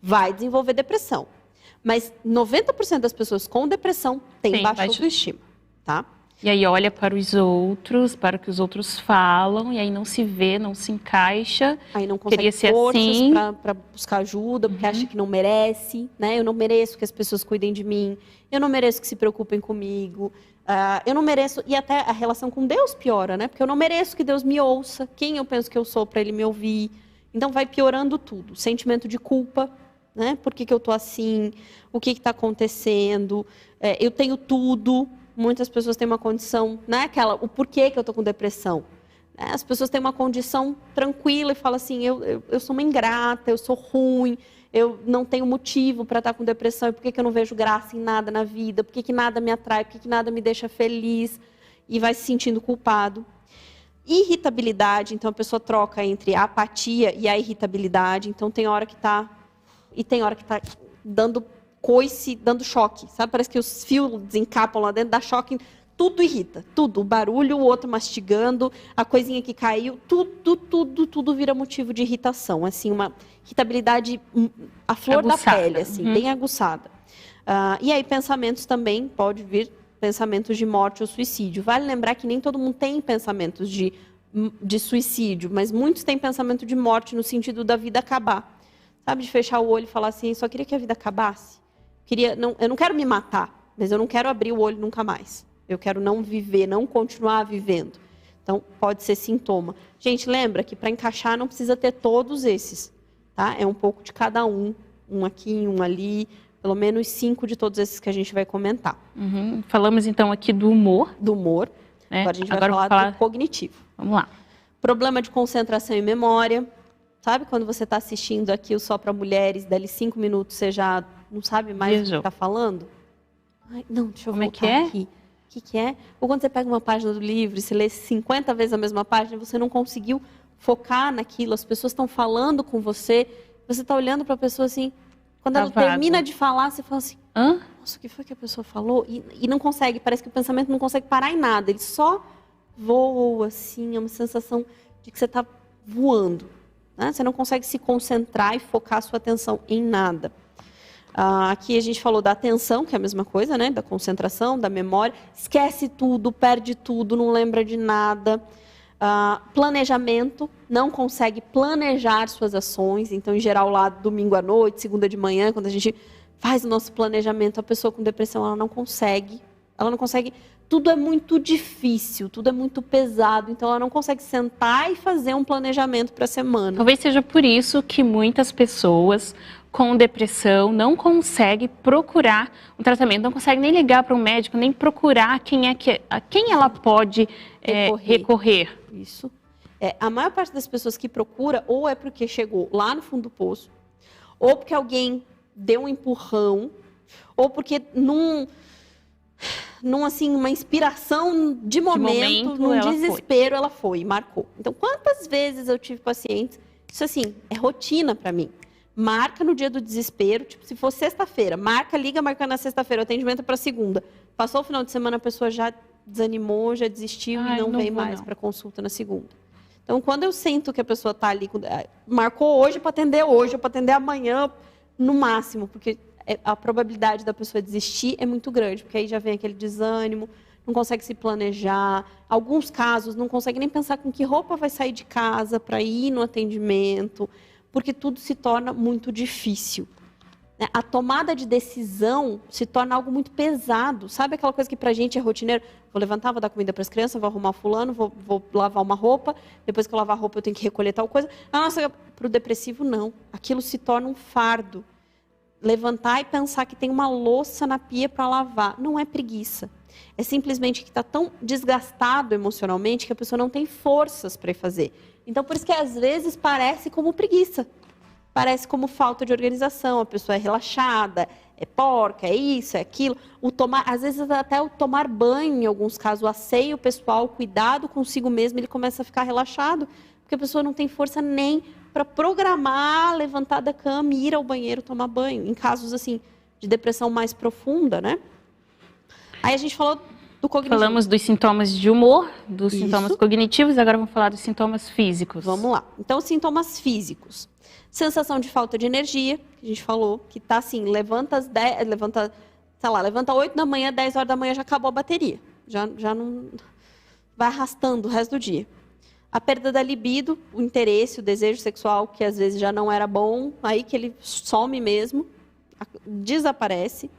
Vai desenvolver depressão. Mas 90% das pessoas com depressão têm baixa autoestima, tá? E aí olha para os outros, para o que os outros falam, e aí não se vê, não se encaixa. Aí não consegue forças assim para buscar ajuda, porque acha que não merece, né? Eu não mereço que as pessoas cuidem de mim, eu não mereço que se preocupem comigo, eu não mereço... E até a relação com Deus piora, né? Porque eu não mereço que Deus me ouça, quem eu penso que eu sou para Ele me ouvir. Então vai piorando tudo. Sentimento de culpa, né? Por que eu tô assim? O que está acontecendo? Eu tenho tudo... Muitas pessoas têm uma condição, né? O porquê que eu estou com depressão. As pessoas têm uma condição tranquila e falam assim, eu sou uma ingrata, eu sou ruim, eu não tenho motivo para estar com depressão, e por que eu não vejo graça em nada na vida, por que nada me atrai, por que nada me deixa feliz, e vai se sentindo culpado. Irritabilidade, então a pessoa troca entre a apatia e a irritabilidade, então tem hora que está dando coice, dando choque, sabe? Parece que os fios desencapam lá dentro, dá choque, tudo irrita, tudo. O barulho, o outro mastigando, a coisinha que caiu, tudo vira motivo de irritação. Assim, uma irritabilidade à flor aguçada da pele, assim, bem aguçada. E aí, pensamentos também, pode vir pensamentos de morte ou suicídio. Vale lembrar que nem todo mundo tem pensamentos de suicídio, mas muitos têm pensamento de morte no sentido da vida acabar. Sabe? De fechar o olho e falar assim, só queria que a vida acabasse. Eu não quero me matar, mas eu não quero abrir o olho nunca mais. Eu quero não viver, não continuar vivendo. Então, pode ser sintoma. Gente, lembra que para encaixar não precisa ter todos esses, tá? É um pouco de cada um aqui, um ali, pelo menos 5 de todos esses que a gente vai comentar. Falamos então aqui do humor. Do humor. Né? Agora a gente vai falar do cognitivo. Vamos lá. Problema de concentração e memória. Sabe quando você está assistindo aqui o Só para Mulheres, dali 5 minutos você já não sabe mais o que está falando? Não, deixa eu voltar aqui. O que é? Ou quando você pega uma página do livro e você lê 50 vezes a mesma página, você não conseguiu focar naquilo, as pessoas estão falando com você você tá olhando para a pessoa assim, quando ela termina de falar, você fala assim, nossa, o que foi que a pessoa falou? E não consegue, parece que o pensamento não consegue parar em nada, ele só voa, assim, é uma sensação de que você tá voando, né? Você não consegue se concentrar e focar a sua atenção em nada. Aqui a gente falou da atenção, que é a mesma coisa, né? Da concentração, da memória. Esquece tudo, perde tudo, não lembra de nada. Planejamento, não consegue planejar suas ações. Então, em geral, lá domingo à noite, segunda de manhã, quando a gente faz o nosso planejamento, a pessoa com depressão, ela não consegue. Ela não consegue. Tudo é muito difícil, tudo é muito pesado. Então, ela não consegue sentar e fazer um planejamento para a semana. Talvez seja por isso que muitas pessoas com depressão não conseguem procurar um tratamento, não conseguem nem ligar para um médico, nem procurar a quem ela pode recorrer. Isso. A maior parte das pessoas que procura, ou é porque chegou lá no fundo do poço, ou porque alguém deu um empurrão, ou porque assim, uma inspiração de momento num desespero, ela foi e marcou. Então, quantas vezes eu tive pacientes, isso assim, é rotina para mim. Marca no dia do desespero, tipo, se for sexta-feira, liga marcando na sexta-feira, o atendimento é para segunda. Passou o final de semana, a pessoa já desanimou, já desistiu e não vem mais para consulta na segunda. Então, quando eu sinto que a pessoa está ali, marcou hoje para atender hoje, para atender amanhã, no máximo, porque a probabilidade da pessoa desistir é muito grande, porque aí já vem aquele desânimo, não consegue se planejar. Alguns casos não consegue nem pensar com que roupa vai sair de casa para ir no atendimento, porque tudo se torna muito difícil. A tomada de decisão se torna algo muito pesado. Sabe aquela coisa que pra gente é rotineiro? Vou levantar, vou dar comida para as crianças, vou arrumar fulano, vou lavar uma roupa, depois que eu lavar a roupa eu tenho que recolher tal coisa. Nossa, pro depressivo não. Aquilo se torna um fardo. Levantar e pensar que tem uma louça na pia para lavar. Não é preguiça. É simplesmente que está tão desgastado emocionalmente que a pessoa não tem forças para ir fazer. Então, por isso que às vezes parece como preguiça. Parece como falta de organização. A pessoa é relaxada, é porca, é isso, é aquilo. Às vezes até o tomar banho, em alguns casos, o asseio pessoal, o cuidado consigo mesmo, ele começa a ficar relaxado. Porque a pessoa não tem força nem para programar, levantar da cama e ir ao banheiro tomar banho. Em casos assim de depressão mais profunda, né? Aí a gente falou do cognitivo. Falamos dos sintomas de humor, dos sintomas cognitivos, agora vamos falar dos sintomas físicos. Vamos lá. Então, sintomas físicos. Sensação de falta de energia, que a gente falou, que tá assim, levanta 8 da manhã, 10 horas da manhã já acabou a bateria. Já não vai arrastando o resto do dia. A perda da libido, o interesse, o desejo sexual, que às vezes já não era bom, aí que ele some mesmo, desaparece.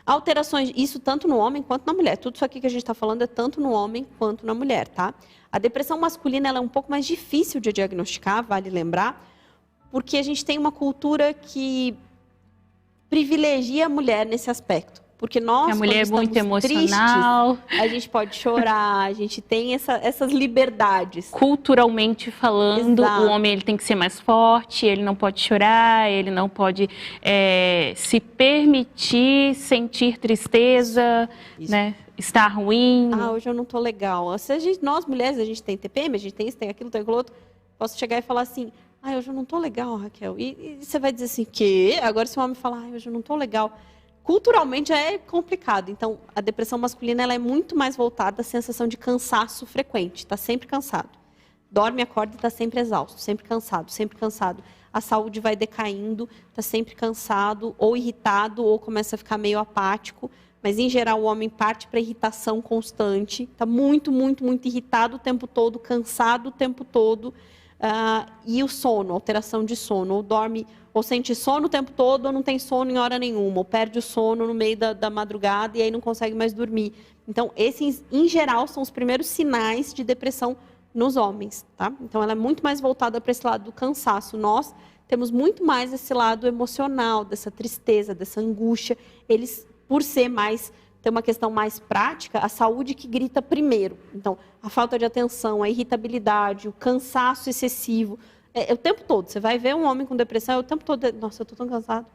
Alterações, isso tanto no homem quanto na mulher. Tudo isso aqui que a gente está falando é tanto no homem quanto na mulher, tá? A depressão masculina ela é um pouco mais difícil de diagnosticar, vale lembrar, porque a gente tem uma cultura que privilegia a mulher nesse aspecto. Porque nós, a mulher é muito emocional, tristes, a gente pode chorar, a gente tem essas liberdades. Culturalmente falando, Exato. O homem ele tem que ser mais forte, ele não pode chorar, ele não pode se permitir sentir tristeza, né? Estar ruim. Hoje eu não tô legal. Nós mulheres, a gente tem TPM, a gente tem isso, tem aquilo, tem aquilo outro. Posso chegar e falar assim, hoje eu não tô legal, Raquel. E você vai dizer assim, quê? Agora se um homem falar, hoje eu não tô legal. Culturalmente é complicado. Então, a depressão masculina ela é muito mais voltada à sensação de cansaço frequente. Está sempre cansado. Dorme, acorda e está sempre exausto, sempre cansado, sempre cansado. A saúde vai decaindo, está sempre cansado, ou irritado, ou começa a ficar meio apático. Mas, em geral, o homem parte para irritação constante. Está muito, muito, muito irritado o tempo todo, cansado o tempo todo. E o sono, alteração de sono. Ou dorme... ou sente sono o tempo todo, ou não tem sono em hora nenhuma, ou perde o sono no meio da madrugada e aí não consegue mais dormir. Então, esses, em geral, são os primeiros sinais de depressão nos homens, tá? Então, ela é muito mais voltada para esse lado do cansaço. Nós temos muito mais esse lado emocional, dessa tristeza, dessa angústia. Eles, por ser mais, ter uma questão mais prática, a saúde que grita primeiro. Então, a falta de atenção, a irritabilidade, o cansaço excessivo, o tempo todo. Você vai ver um homem com depressão, o tempo todo, nossa, eu tô tão cansado.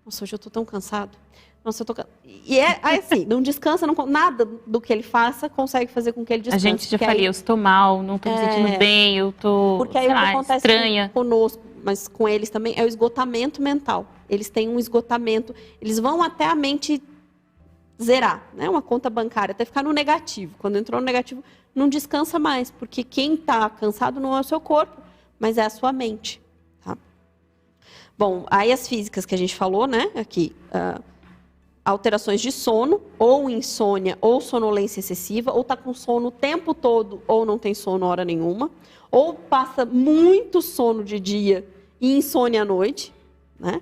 Nossa, hoje eu tô tão cansado. Nossa, eu tô... E assim, não descansa, nada do que ele faça consegue fazer com que ele descanse. A gente já falei, eu estou mal, não estou me sentindo bem, eu estou, porque aí o que acontece estranha. Conosco, mas com eles também, é o esgotamento mental. Eles têm um esgotamento, eles vão até a mente zerar, né? Uma conta bancária, até ficar no negativo. Quando entrou no negativo, não descansa mais, porque quem está cansado não é o seu corpo, mas é a sua mente. Tá? Bom, aí as físicas que a gente falou, né? Aqui, alterações de sono, ou insônia, ou sonolência excessiva, ou está com sono o tempo todo, ou não tem sono hora nenhuma, ou passa muito sono de dia e insônia à noite, né?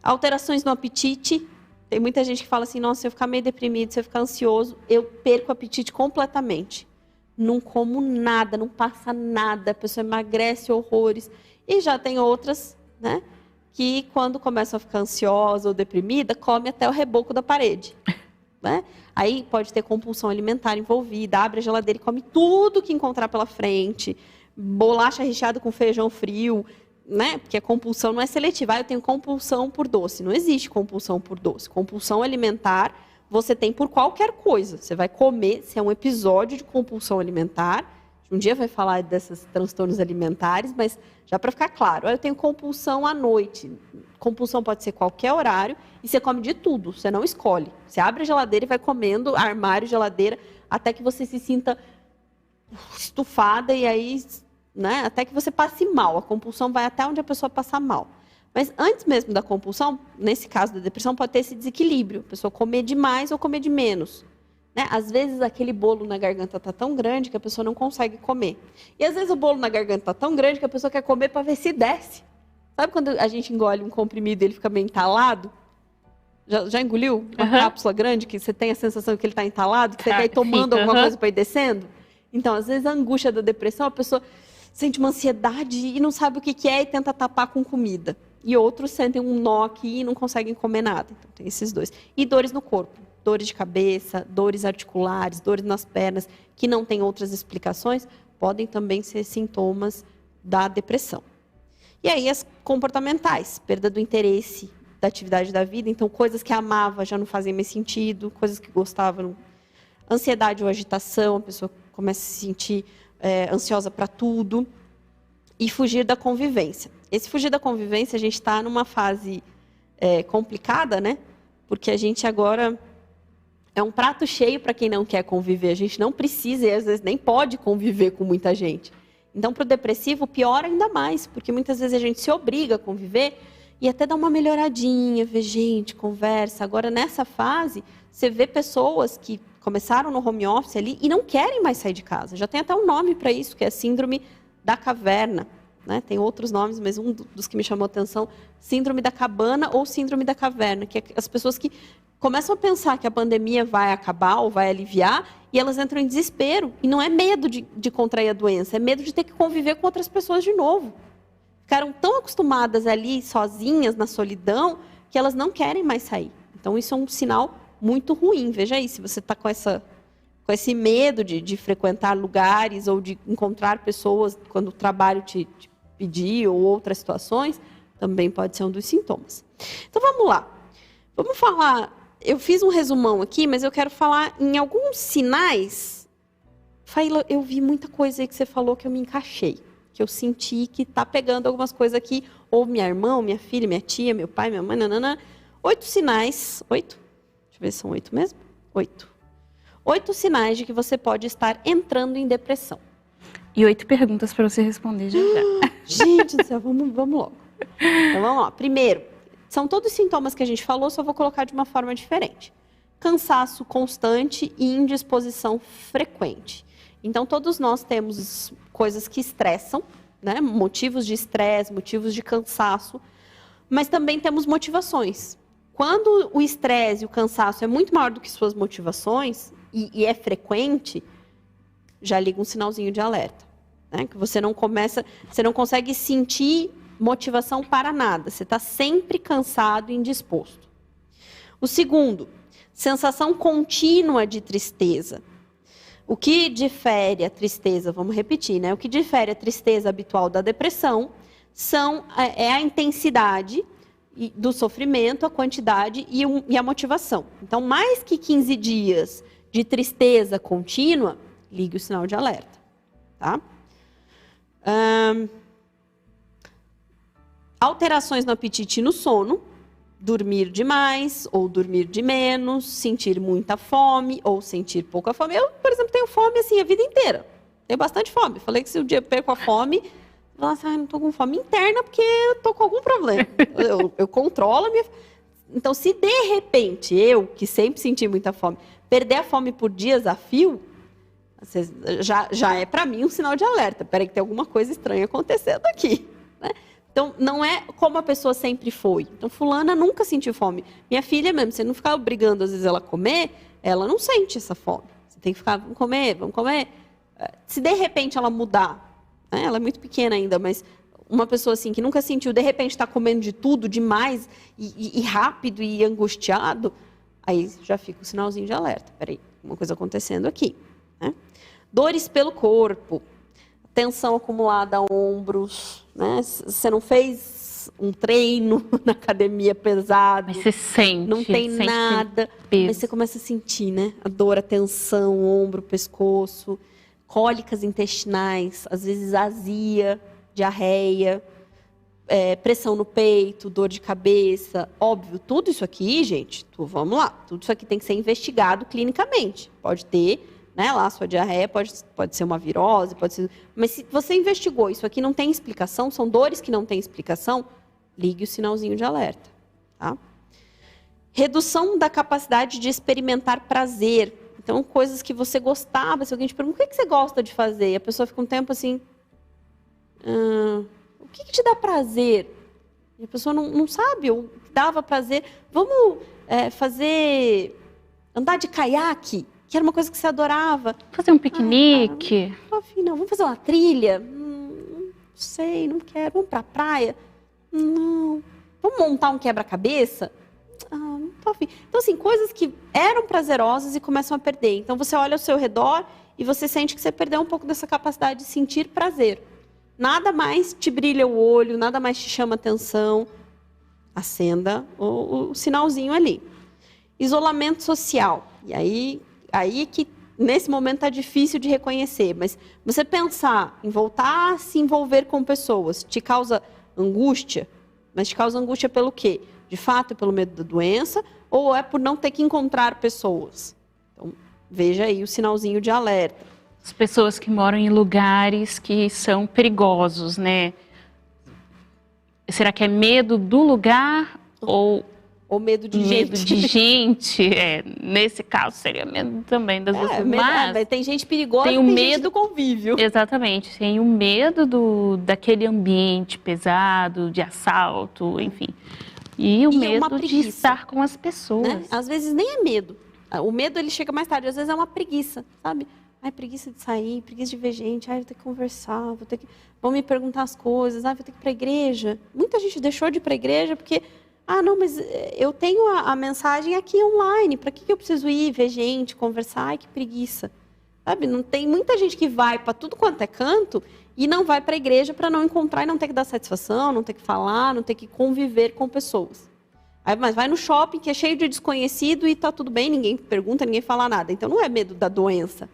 Alterações no apetite. Tem muita gente que fala assim, nossa, se eu ficar meio deprimido, se eu ficar ansioso, eu perco o apetite completamente. Não como nada, não passa nada, a pessoa emagrece horrores. E já tem outras, né, que quando começam a ficar ansiosa ou deprimida, come até o reboco da parede. Né? Aí pode ter compulsão alimentar envolvida, abre a geladeira e come tudo que encontrar pela frente, bolacha recheada com feijão frio, né? Porque a compulsão não é seletiva. Eu tenho compulsão por doce. Não existe compulsão por doce. Compulsão alimentar você tem por qualquer coisa. Você vai comer, se é um episódio de compulsão alimentar. Um dia vai falar desses transtornos alimentares, mas já para ficar claro, eu tenho compulsão à noite. Compulsão pode ser qualquer horário e você come de tudo, você não escolhe. Você abre a geladeira e vai comendo, armário, geladeira, até que você se sinta estufada e aí, né, até que você passe mal. A compulsão vai até onde a pessoa passa mal. Mas antes mesmo da compulsão, nesse caso da depressão, pode ter esse desequilíbrio. A pessoa comer demais ou comer de menos. Né? Às vezes aquele bolo na garganta está tão grande que a pessoa não consegue comer. E às vezes o bolo na garganta está tão grande que a pessoa quer comer para ver se desce. Sabe quando a gente engole um comprimido e ele fica meio entalado? Já engoliu uma cápsula grande que você tem a sensação que ele está entalado, que você quer ir tomando alguma coisa para ir descendo? Então, às vezes a angústia da depressão, a pessoa sente uma ansiedade e não sabe o que é e tenta tapar com comida. E outros sentem um nó aqui e não conseguem comer nada. Então, tem esses dois. E dores no corpo. Dores de cabeça, dores articulares, dores nas pernas, que não tem outras explicações, podem também ser sintomas da depressão. E aí as comportamentais, perda do interesse da atividade da vida, então coisas que amava já não fazem mais sentido, coisas que gostava, não... Ansiedade ou agitação, a pessoa começa a se sentir ansiosa para tudo, e fugir da convivência. Esse fugir da convivência, a gente está numa fase complicada, né? Porque a gente agora... É um prato cheio para quem não quer conviver. A gente não precisa e às vezes nem pode conviver com muita gente. Então, para o depressivo, pior ainda mais, porque muitas vezes a gente se obriga a conviver e até dá uma melhoradinha, vê gente, conversa. Agora, nessa fase, você vê pessoas que começaram no home office ali e não querem mais sair de casa. Já tem até um nome para isso, que é síndrome da caverna. Né? Tem outros nomes, mas um dos que me chamou a atenção, síndrome da cabana ou síndrome da caverna, que é as pessoas que começam a pensar que a pandemia vai acabar ou vai aliviar e elas entram em desespero. E não é medo de contrair a doença, é medo de ter que conviver com outras pessoas de novo. Ficaram tão acostumadas ali, sozinhas, na solidão, que elas não querem mais sair. Então, isso é um sinal muito ruim. Veja aí, se você está com esse medo de frequentar lugares ou de encontrar pessoas quando o trabalho te pedir ou outras situações, também pode ser um dos sintomas. Então, vamos lá. Vamos falar... Eu fiz um resumão aqui, mas eu quero falar em alguns sinais. Faíla, eu vi muita coisa aí que você falou que eu me encaixei. Que eu senti que está pegando algumas coisas aqui. Ou minha irmã, ou minha filha, minha tia, meu pai, minha mãe, nanana. 8 sinais. 8? Deixa eu ver se são 8 mesmo. 8. 8 sinais de que você pode estar entrando em depressão. E 8 perguntas para você responder já. Gente do céu, vamos logo. Então vamos lá. Primeiro, são todos sintomas que a gente falou, só vou colocar de uma forma diferente. Cansaço constante e indisposição frequente. Então, todos nós temos coisas que estressam, né? Motivos de estresse, motivos de cansaço, mas também temos motivações. Quando o estresse e o cansaço é muito maior do que suas motivações, e é frequente, já liga um sinalzinho de alerta. Né? Que você não consegue sentir motivação para nada. Você está sempre cansado e indisposto. O segundo, sensação contínua de tristeza. O que difere a tristeza, vamos repetir, né? O que difere a tristeza habitual da depressão é a intensidade do sofrimento, a quantidade e a motivação. Então, mais que 15 dias de tristeza contínua, ligue o sinal de alerta. Tá? Alterações no apetite e no sono, dormir demais ou dormir de menos, sentir muita fome ou sentir pouca fome. Eu, por exemplo, tenho fome assim a vida inteira. Tenho bastante fome. Falei que se um dia eu perco a fome, nossa, não tô com fome interna porque eu tô com algum problema. Eu controlo a minha... Então, se de repente eu, que sempre senti muita fome, perder a fome por dias a fio, já é para mim um sinal de alerta. Peraí que tem alguma coisa estranha acontecendo aqui, né? Então, não é como a pessoa sempre foi. Então, fulana nunca sentiu fome. Minha filha mesmo, você não ficar obrigando, às vezes, ela a comer, ela não sente essa fome. Você tem que ficar, vamos comer, vamos comer. Se, de repente, ela mudar, né? Ela é muito pequena ainda, mas uma pessoa assim, que nunca sentiu, de repente, está comendo de tudo, demais, e rápido, e angustiado, aí já fica o sinalzinho de alerta. Peraí, uma coisa acontecendo aqui, né? Dores pelo corpo. Tensão acumulada a ombros, né? Você não fez um treino na academia pesado. Mas você sente. Não tem nada. Mas você começa a sentir, né? A dor, a tensão, ombro, pescoço. Cólicas intestinais, às vezes azia, diarreia, pressão no peito, dor de cabeça. Óbvio, tudo isso aqui, gente, vamos lá. Tudo isso aqui tem que ser investigado clinicamente. Pode ter... né, lá a sua diarreia pode ser uma virose, pode ser... Mas se você investigou, isso aqui não tem explicação, são dores que não têm explicação, ligue o sinalzinho de alerta, tá? Redução da capacidade de experimentar prazer. Então, coisas que você gostava, se alguém te pergunta, o que você gosta de fazer? E a pessoa fica um tempo assim, o que te dá prazer? E a pessoa não sabe, ou dava prazer. Vamos andar de caiaque? Que era uma coisa que você adorava. Fazer um piquenique. Não, vamos fazer uma trilha? Não sei, não quero. Vamos pra praia? Não. Vamos montar um quebra-cabeça? Não tô afim. Então, assim, coisas que eram prazerosas e começam a perder. Então, você olha ao seu redor e você sente que você perdeu um pouco dessa capacidade de sentir prazer. Nada mais te brilha o olho, nada mais te chama atenção. Acenda o sinalzinho ali. Isolamento social. E aí que nesse momento está difícil de reconhecer, mas você pensar em voltar a se envolver com pessoas te causa angústia, mas te causa angústia pelo quê? De fato é pelo medo da doença ou é por não ter que encontrar pessoas? Então, veja aí o sinalzinho de alerta. As pessoas que moram em lugares que são perigosos, né? Será que é medo do lugar ou medo de gente? Nesse caso seria medo também das pessoas. Mas tem gente perigosa e tem gente do convívio. Exatamente. Tem o medo daquele ambiente pesado, de assalto, enfim. E o medo de estar com as pessoas. Né? Às vezes nem é medo. O medo ele chega mais tarde. Às vezes é uma preguiça, sabe? Preguiça de sair, preguiça de ver gente. Vou ter que conversar, vão me perguntar as coisas. Vou ter que ir para a igreja. Muita gente deixou de ir para a igreja porque... não, mas eu tenho a mensagem aqui online. Para que eu preciso ir, ver gente, conversar? Ai, que preguiça. Sabe? Não tem muita gente que vai para tudo quanto é canto e não vai para a igreja para não encontrar e não ter que dar satisfação, não ter que falar, não ter que conviver com pessoas. Mas vai no shopping que é cheio de desconhecido e tá tudo bem, ninguém pergunta, ninguém fala nada. Então não é medo da doença,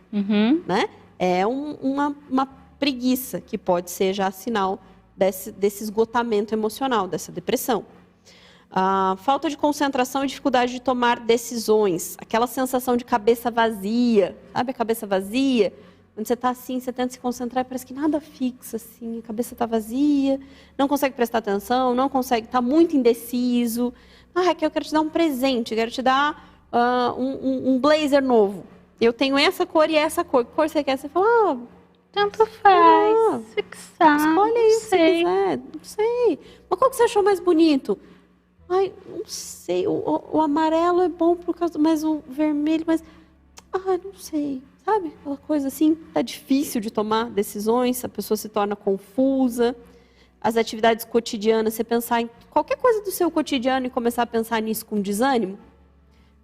né? É uma preguiça que pode ser já sinal desse esgotamento emocional, dessa depressão. Falta de concentração e dificuldade de tomar decisões. Aquela sensação de cabeça vazia. Sabe a cabeça vazia? Quando você está assim, você tenta se concentrar e parece que nada fixa, assim. A cabeça está vazia, não consegue prestar atenção, não consegue, está muito indeciso. Raquel, eu quero te dar um presente, quero te dar um blazer novo. Eu tenho essa cor e essa cor. Que cor você quer? Você fala, tanto faz. Você que sabe. Escolhe aí se quiser. Não sei. Mas qual que você achou mais bonito? Não sei, o amarelo é bom por causa, mas o vermelho, mas... não sei, sabe? Aquela coisa assim, tá difícil de tomar decisões, a pessoa se torna confusa. As atividades cotidianas, você pensar em qualquer coisa do seu cotidiano e começar a pensar nisso com desânimo,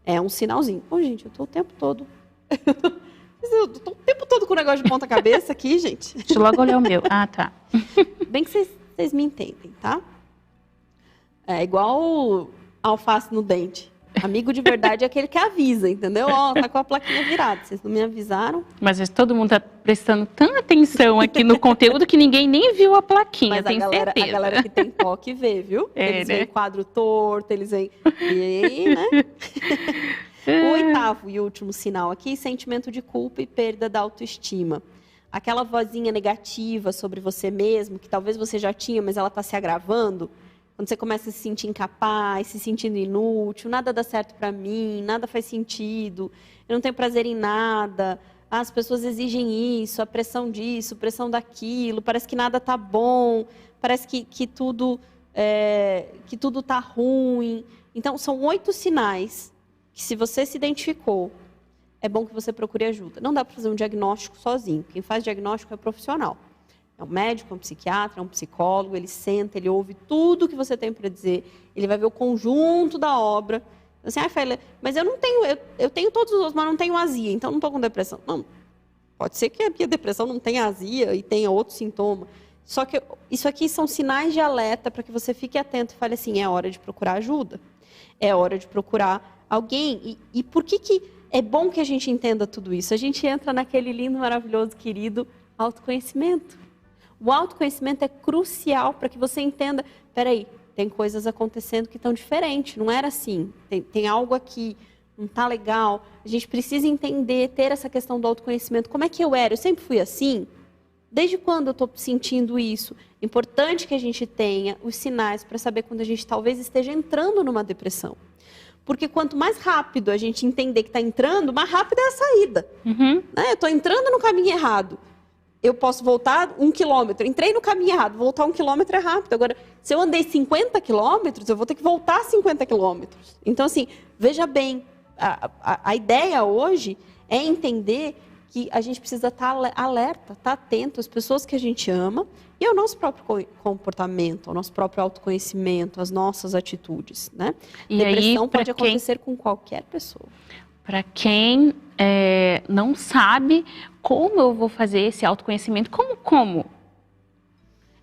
é um sinalzinho. Gente, eu tô o tempo todo... eu tô o tempo todo com o negócio de ponta cabeça aqui, gente. Deixa eu logo olhar o meu. Tá. Bem que vocês me entendem, tá? É igual alface no dente. Amigo de verdade é aquele que avisa, entendeu? Ó, tá com a plaquinha virada, vocês não me avisaram. Mas todo mundo tá prestando tanta atenção aqui no conteúdo que ninguém nem viu a plaquinha, mas a galera que tem toque vê, viu? Eles veem quadro torto, eles veem... E aí, né? O 8º e último sinal aqui, sentimento de culpa e perda da autoestima. Aquela vozinha negativa sobre você mesmo, que talvez você já tinha, mas ela tá se agravando. Quando você começa a se sentir incapaz, se sentindo inútil, nada dá certo para mim, nada faz sentido, eu não tenho prazer em nada, as pessoas exigem isso, a pressão disso, pressão daquilo, parece que nada tá bom, parece que tudo tá ruim. Então, são 8 sinais que, se você se identificou, é bom que você procure ajuda. Não dá para fazer um diagnóstico sozinho. Quem faz diagnóstico é profissional. É um médico, é um psiquiatra, é um psicólogo, ele senta, ele ouve tudo que você tem para dizer, ele vai ver o conjunto da obra. Assim, Faila, mas eu não tenho, eu tenho todos os outros, mas não tenho azia, então não estou com depressão. Não, pode ser que a minha depressão não tenha azia e tenha outro sintoma. Só que isso aqui são sinais de alerta para que você fique atento e fale assim, é hora de procurar ajuda, é hora de procurar alguém. E por que é bom que a gente entenda tudo isso? A gente entra naquele lindo, maravilhoso, querido autoconhecimento. O autoconhecimento é crucial para que você entenda, peraí, tem coisas acontecendo que estão diferentes, não era assim, tem algo aqui, não está legal. A gente precisa entender, ter essa questão do autoconhecimento. Como é que eu era? Eu sempre fui assim? Desde quando eu estou sentindo isso? Importante que a gente tenha os sinais para saber quando a gente talvez esteja entrando numa depressão. Porque quanto mais rápido a gente entender que está entrando, mais rápida é a saída. Né? Eu estou entrando no caminho errado. Eu posso voltar 1 quilômetro. Entrei no caminho errado, voltar 1 quilômetro é rápido. Agora, se eu andei 50 quilômetros, eu vou ter que voltar 50 quilômetros. Então, assim, veja bem, a ideia hoje é entender que a gente precisa estar alerta, estar atento às pessoas que a gente ama e ao nosso próprio comportamento, ao nosso próprio autoconhecimento, às nossas atitudes, né? E depressão pode acontecer com qualquer pessoa. Para quem não sabe como eu vou fazer esse autoconhecimento, como?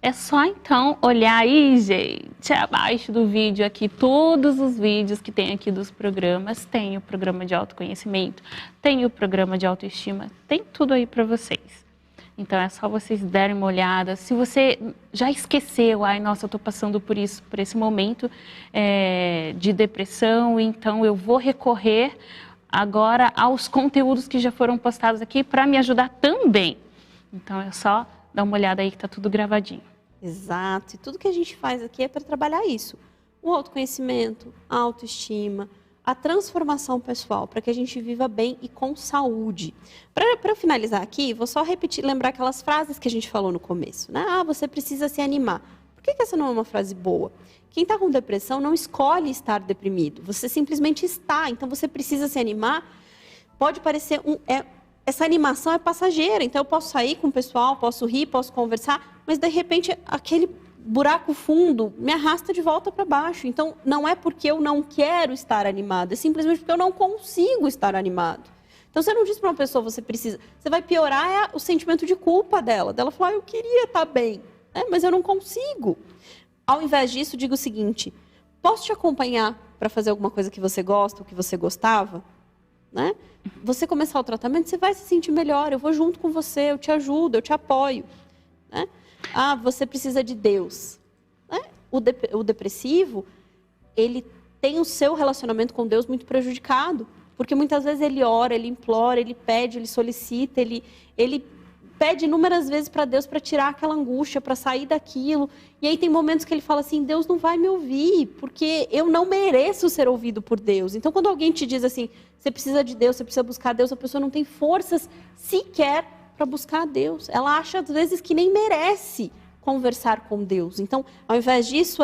É só então olhar aí, gente, abaixo do vídeo aqui, todos os vídeos que tem aqui dos programas, tem o programa de autoconhecimento, tem o programa de autoestima, tem tudo aí para vocês. Então é só vocês darem uma olhada. Se você já esqueceu, nossa, eu estou passando por isso, por esse momento de depressão, então eu vou recorrer agora aos conteúdos que já foram postados aqui para me ajudar também. Então é só dar uma olhada aí que está tudo gravadinho. Exato. E tudo que a gente faz aqui é para trabalhar isso. O autoconhecimento, a autoestima, a transformação pessoal, para que a gente viva bem e com saúde. Para eu finalizar aqui, vou só lembrar aquelas frases que a gente falou no começo, né? Você precisa se animar. Por que essa não é uma frase boa? Quem está com depressão não escolhe estar deprimido. Você simplesmente está. Então, você precisa se animar. Pode parecer... essa animação é passageira. Então, eu posso sair com o pessoal, posso rir, posso conversar, mas, de repente, aquele buraco fundo me arrasta de volta para baixo. Então, não é porque eu não quero estar animado, é simplesmente porque eu não consigo estar animado. Então, você não diz para uma pessoa, você precisa... Você vai piorar o sentimento de culpa dela. Dela falar, eu queria estar bem, mas eu não consigo. Ao invés disso, digo o seguinte, posso te acompanhar para fazer alguma coisa que você gosta, ou que você gostava? Né? Você começar o tratamento, você vai se sentir melhor, eu vou junto com você, eu te ajudo, eu te apoio. Né? Você precisa de Deus. Né? O depressivo, ele tem o seu relacionamento com Deus muito prejudicado, porque muitas vezes ele ora, ele implora, ele pede, ele solicita, ele pede inúmeras vezes para Deus para tirar aquela angústia, para sair daquilo. E aí tem momentos que ele fala assim, Deus não vai me ouvir, porque eu não mereço ser ouvido por Deus. Então, quando alguém te diz assim, você precisa de Deus, você precisa buscar Deus, a pessoa não tem forças sequer para buscar a Deus. Ela acha, às vezes, que nem merece conversar com Deus. Então, ao invés disso,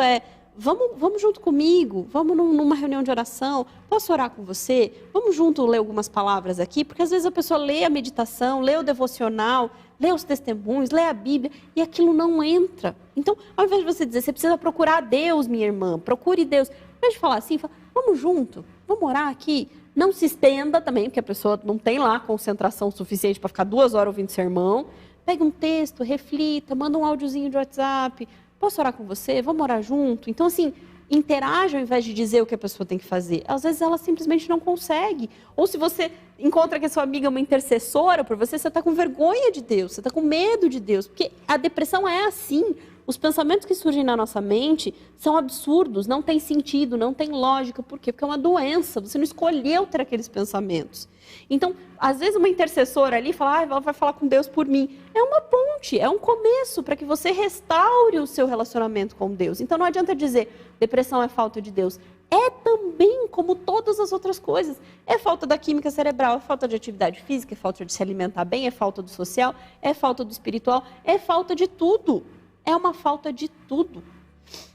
vamos junto comigo, vamos numa reunião de oração, posso orar com você? Vamos junto ler algumas palavras aqui, porque às vezes a pessoa lê a meditação, lê o devocional, lê os testemunhos, lê a Bíblia, e aquilo não entra. Então, ao invés de você dizer, você precisa procurar Deus, minha irmã, procure Deus. Ao invés de falar assim, fala, vamos junto, vamos orar aqui. Não se estenda também, porque a pessoa não tem lá concentração suficiente para ficar 2 horas ouvindo sermão. Pega um texto, reflita, manda um áudiozinho de WhatsApp. Posso orar com você? Vamos orar junto? Então, assim, Interaja ao invés de dizer o que a pessoa tem que fazer. Às vezes ela simplesmente não consegue. Ou se você encontra que a sua amiga é uma intercessora por você, você está com vergonha de Deus, você está com medo de Deus. Porque a depressão é assim. Os pensamentos que surgem na nossa mente são absurdos, não tem sentido, não tem lógica. Por quê? Porque é uma doença, você não escolheu ter aqueles pensamentos. Então, às vezes uma intercessora ali fala, ela vai falar com Deus por mim. É uma ponte, é um começo para que você restaure o seu relacionamento com Deus. Então não adianta dizer, depressão é falta de Deus. É também como todas as outras coisas. É falta da química cerebral, é falta de atividade física, é falta de se alimentar bem, é falta do social, é falta do espiritual, é falta de tudo. É uma falta de tudo.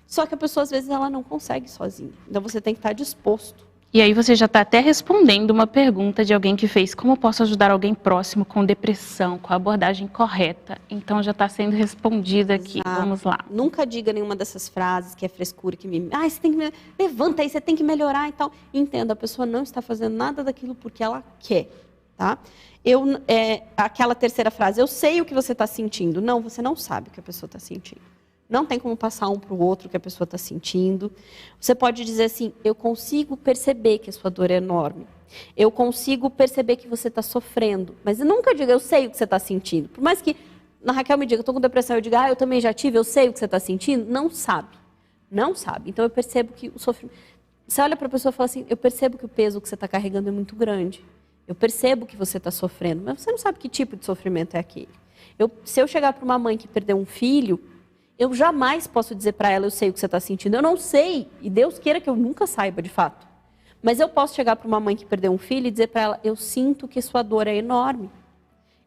Só que a pessoa, às vezes, ela não consegue sozinha. Então, você tem que estar disposto. E aí você já está até respondendo uma pergunta de alguém que fez: como posso ajudar alguém próximo com depressão, com a abordagem correta? Então, já está sendo respondida aqui. Exato. Vamos lá. Nunca diga nenhuma dessas frases que é frescura, que me... você tem que... Levanta aí, você tem que melhorar e tal. Entenda, a pessoa não está fazendo nada daquilo porque ela quer, tá? Aquela terceira frase, eu sei o que você está sentindo. Não, você não sabe o que a pessoa está sentindo. Não tem como passar um para o outro o que a pessoa está sentindo. Você pode dizer assim, eu consigo perceber que a sua dor é enorme. Eu consigo perceber que você está sofrendo. Mas eu nunca diga, eu sei o que você está sentindo. Por mais que na Raquel me diga, eu estou com depressão, eu diga, eu também já tive, eu sei o que você está sentindo. Não sabe. Não sabe. Então eu percebo que o sofrimento... Você olha para a pessoa e fala assim, eu percebo que o peso que você está carregando é muito grande. Eu percebo que você está sofrendo, mas você não sabe que tipo de sofrimento é aquele. Se eu chegar para uma mãe que perdeu um filho, eu jamais posso dizer para ela, eu sei o que você está sentindo. Eu não sei, e Deus queira que eu nunca saiba de fato. Mas eu posso chegar para uma mãe que perdeu um filho e dizer para ela, eu sinto que sua dor é enorme.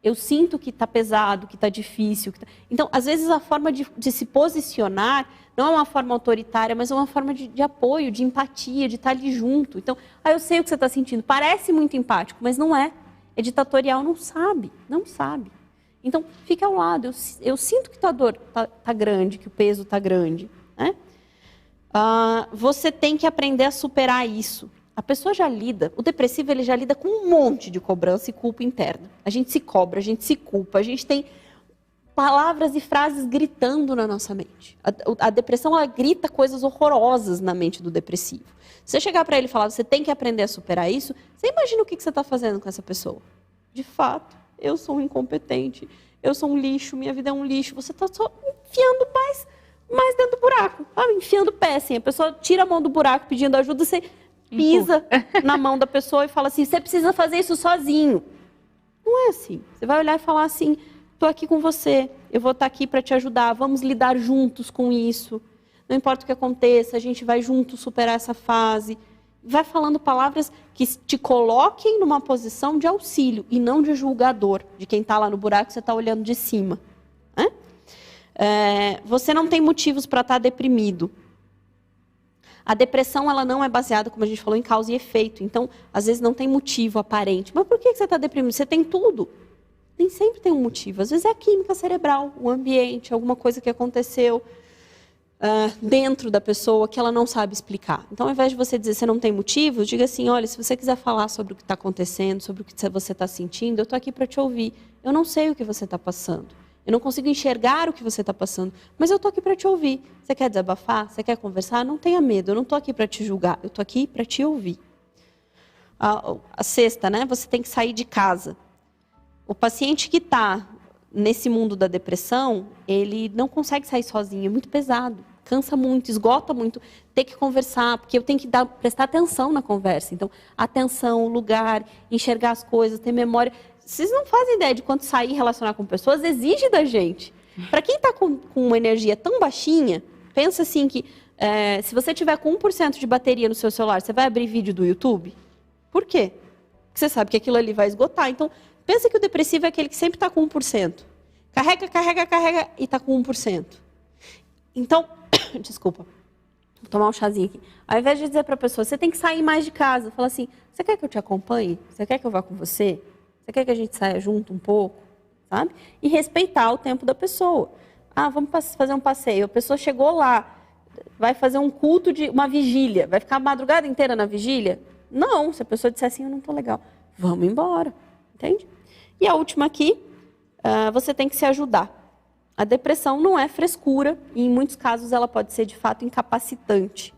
Eu sinto que está pesado, que está difícil. Então, às vezes, a forma de se posicionar não é uma forma autoritária, mas é uma forma de apoio, de empatia, de estar ali junto. Então, eu sei o que você está sentindo. Parece muito empático, mas não é. É ditatorial, não sabe. Não sabe. Então, fique ao lado. Eu sinto que tua dor está grande, que o peso está grande. Né? Você tem que aprender a superar isso. A pessoa já lida, o depressivo ele já lida com um monte de cobrança e culpa interna. A gente se cobra, a gente se culpa, a gente tem palavras e frases gritando na nossa mente. A depressão, ela grita coisas horrorosas na mente do depressivo. Se você chegar para ele e falar, você tem que aprender a superar isso, você imagina o que você está fazendo com essa pessoa. De fato, eu sou um incompetente, eu sou um lixo, minha vida é um lixo. Você está só enfiando mais dentro do buraco, sabe? Enfiando o pé, assim. A pessoa tira a mão do buraco pedindo ajuda, você pisa na mão da pessoa e fala assim, você precisa fazer isso sozinho. Não é assim. Você vai olhar e falar assim, estou aqui com você, eu vou estar aqui para te ajudar, vamos lidar juntos com isso. Não importa o que aconteça, a gente vai juntos superar essa fase. Vai falando palavras que te coloquem numa posição de auxílio e não de julgador, de quem está lá no buraco e você está olhando de cima. Você não tem motivos para estar deprimido. A depressão, ela não é baseada, como a gente falou, em causa e efeito. Então, às vezes não tem motivo aparente. Mas por que você está deprimido? Você tem tudo. Nem sempre tem um motivo. Às vezes é a química cerebral, o ambiente, alguma coisa que aconteceu dentro da pessoa que ela não sabe explicar. Então, ao invés de você dizer que você não tem motivo, diga assim, olha, se você quiser falar sobre o que está acontecendo, sobre o que você está sentindo, eu estou aqui para te ouvir. Eu não sei o que você está passando. Eu não consigo enxergar o que você está passando, mas eu estou aqui para te ouvir. Você quer desabafar? Você quer conversar? Não tenha medo, eu não estou aqui para te julgar, eu estou aqui para te ouvir. A sexta, né? Você tem que sair de casa. O paciente que está nesse mundo da depressão, ele não consegue sair sozinho, é muito pesado, cansa muito, esgota muito, tem que conversar, porque eu tenho que prestar atenção na conversa. Então, atenção, lugar, enxergar as coisas, ter memória. Vocês não fazem ideia de quanto sair e relacionar com pessoas exige da gente. Para quem está com uma energia tão baixinha, pensa assim que se você tiver com 1% de bateria no seu celular, você vai abrir vídeo do YouTube? Por quê? Porque você sabe que aquilo ali vai esgotar. Então, pensa que o depressivo é aquele que sempre está com 1%. Carrega e está com 1%. Então, desculpa, vou tomar um chazinho aqui. Ao invés de dizer para a pessoa, você tem que sair mais de casa, fala assim, você quer que eu te acompanhe? Você quer que eu vá com você? Você quer que a gente saia junto um pouco? Sabe? E respeitar o tempo da pessoa. Vamos fazer um passeio. A pessoa chegou lá, vai fazer um culto, uma vigília. Vai ficar a madrugada inteira na vigília? Não, se a pessoa disser assim, eu não estou legal. Vamos embora. Entende? E a última aqui, você tem que se ajudar. A depressão não é frescura e, em muitos casos, ela pode ser, de fato, incapacitante.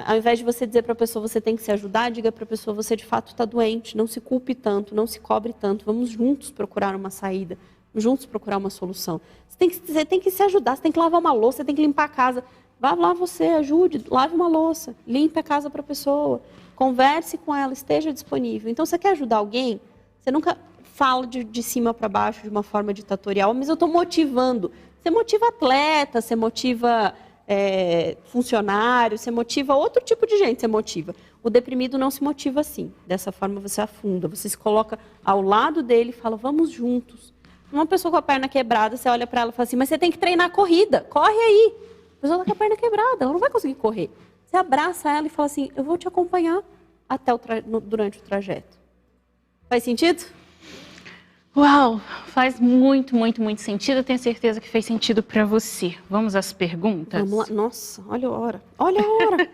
Ao invés de você dizer para a pessoa, você tem que se ajudar, diga para a pessoa, você de fato está doente, não se culpe tanto, não se cobre tanto, vamos juntos procurar uma saída, juntos procurar uma solução. Você tem que se ajudar, você tem que lavar uma louça, você tem que limpar a casa. Vá lá você, ajude, lave uma louça, limpe a casa para a pessoa, converse com ela, esteja disponível. Então, você quer ajudar alguém, você nunca fala de cima para baixo, de uma forma ditatorial, mas eu estou motivando. Você motiva atleta, você motiva funcionário, você motiva outro tipo de gente, você motiva. O deprimido não se motiva assim. Dessa forma você afunda, você se coloca ao lado dele e fala, vamos juntos. Uma pessoa com a perna quebrada, você olha para ela e fala assim, mas você tem que treinar a corrida, corre aí. A pessoa está com a perna quebrada, ela não vai conseguir correr. Você abraça ela e fala assim, eu vou te acompanhar até durante o trajeto. Faz sentido? Uau, faz muito, muito, muito sentido. Eu tenho certeza que fez sentido para você. Vamos às perguntas? Vamos lá. Nossa, olha a hora. Olha a hora.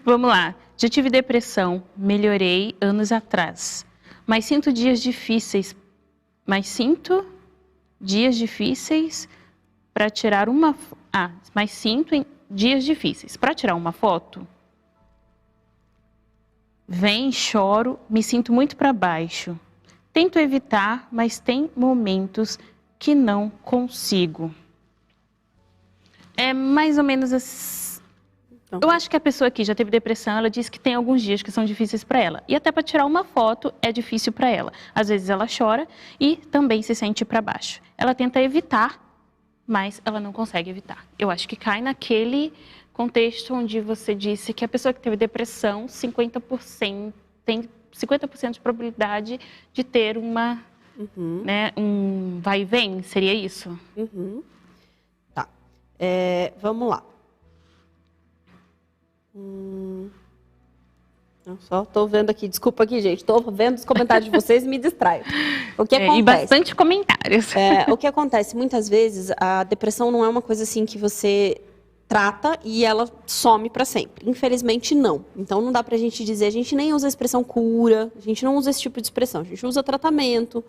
Vamos lá. Já tive depressão, melhorei anos atrás. Mas sinto dias difíceis para tirar uma... dias difíceis para tirar uma foto. Vem, choro, me sinto muito para baixo. Tento evitar, mas tem momentos que não consigo. É mais ou menos assim. Eu acho que a pessoa aqui já teve depressão, ela diz que tem alguns dias que são difíceis para ela. E até para tirar uma foto é difícil para ela. Às vezes ela chora e também se sente para baixo. Ela tenta evitar, mas ela não consegue evitar. Eu acho que cai naquele contexto onde você disse que a pessoa que teve depressão, 50% tem 50% de probabilidade de ter uma, um vai e vem, seria isso? Tá. Vamos lá. Só estou vendo aqui, desculpa aqui, gente, estou vendo os comentários de vocês e me distraio. O que acontece? E bastante comentários. O que acontece, muitas vezes, a depressão não é uma coisa assim que você trata e ela some para sempre. Infelizmente, não. Então, não dá pra gente dizer, a gente nem usa a expressão cura, a gente não usa esse tipo de expressão, a gente usa tratamento.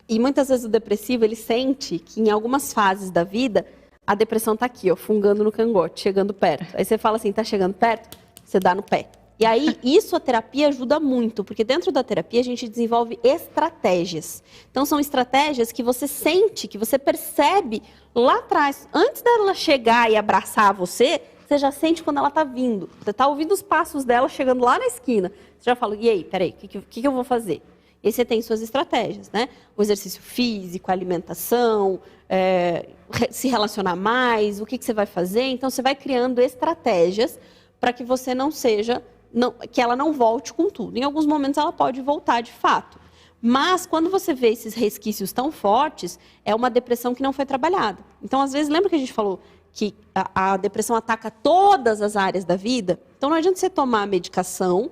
E muitas vezes o depressivo, ele sente que em algumas fases da vida, a depressão tá aqui, ó, fungando no cangote, chegando perto. Aí você fala assim, tá chegando perto? Você dá no pé. E aí, isso a terapia ajuda muito, porque dentro da terapia a gente desenvolve estratégias. Então, são estratégias que você sente, que você percebe lá atrás. Antes dela chegar e abraçar você, você já sente quando ela está vindo. Você está ouvindo os passos dela chegando lá na esquina. Você já fala, e aí, peraí, o que eu vou fazer? E aí você tem suas estratégias, né? O exercício físico, a alimentação, se relacionar mais, o que você vai fazer. Então, você vai criando estratégias para que você não seja... que ela não volte com tudo. Em alguns momentos ela pode voltar de fato. Mas quando você vê esses resquícios tão fortes, é uma depressão que não foi trabalhada. Então, às vezes, lembra que a gente falou que a depressão ataca todas as áreas da vida? Então, não adianta você tomar a medicação,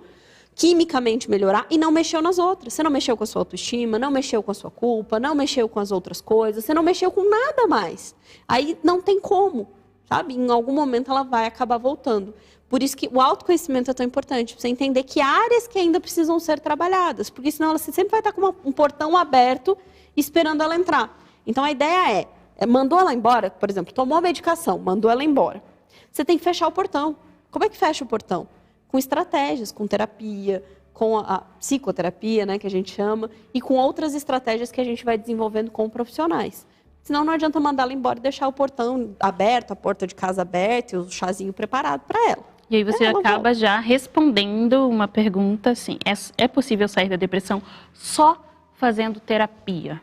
quimicamente melhorar e não mexeu nas outras. Você não mexeu com a sua autoestima, não mexeu com a sua culpa, não mexeu com as outras coisas, você não mexeu com nada mais. Aí não tem como, sabe? Em algum momento ela vai acabar voltando. Por isso que o autoconhecimento é tão importante, para você entender que áreas que ainda precisam ser trabalhadas, porque senão você sempre vai estar com um portão aberto esperando ela entrar. Então a ideia mandou ela embora, por exemplo, tomou a medicação, mandou ela embora. Você tem que fechar o portão. Como é que fecha o portão? Com estratégias, com terapia, com a psicoterapia, né, que a gente chama, e com outras estratégias que a gente vai desenvolvendo com profissionais. Senão não adianta mandar ela embora e deixar o portão aberto, a porta de casa aberta e o chazinho preparado para ela. E aí você acaba já respondendo uma pergunta assim, é possível sair da depressão só fazendo terapia?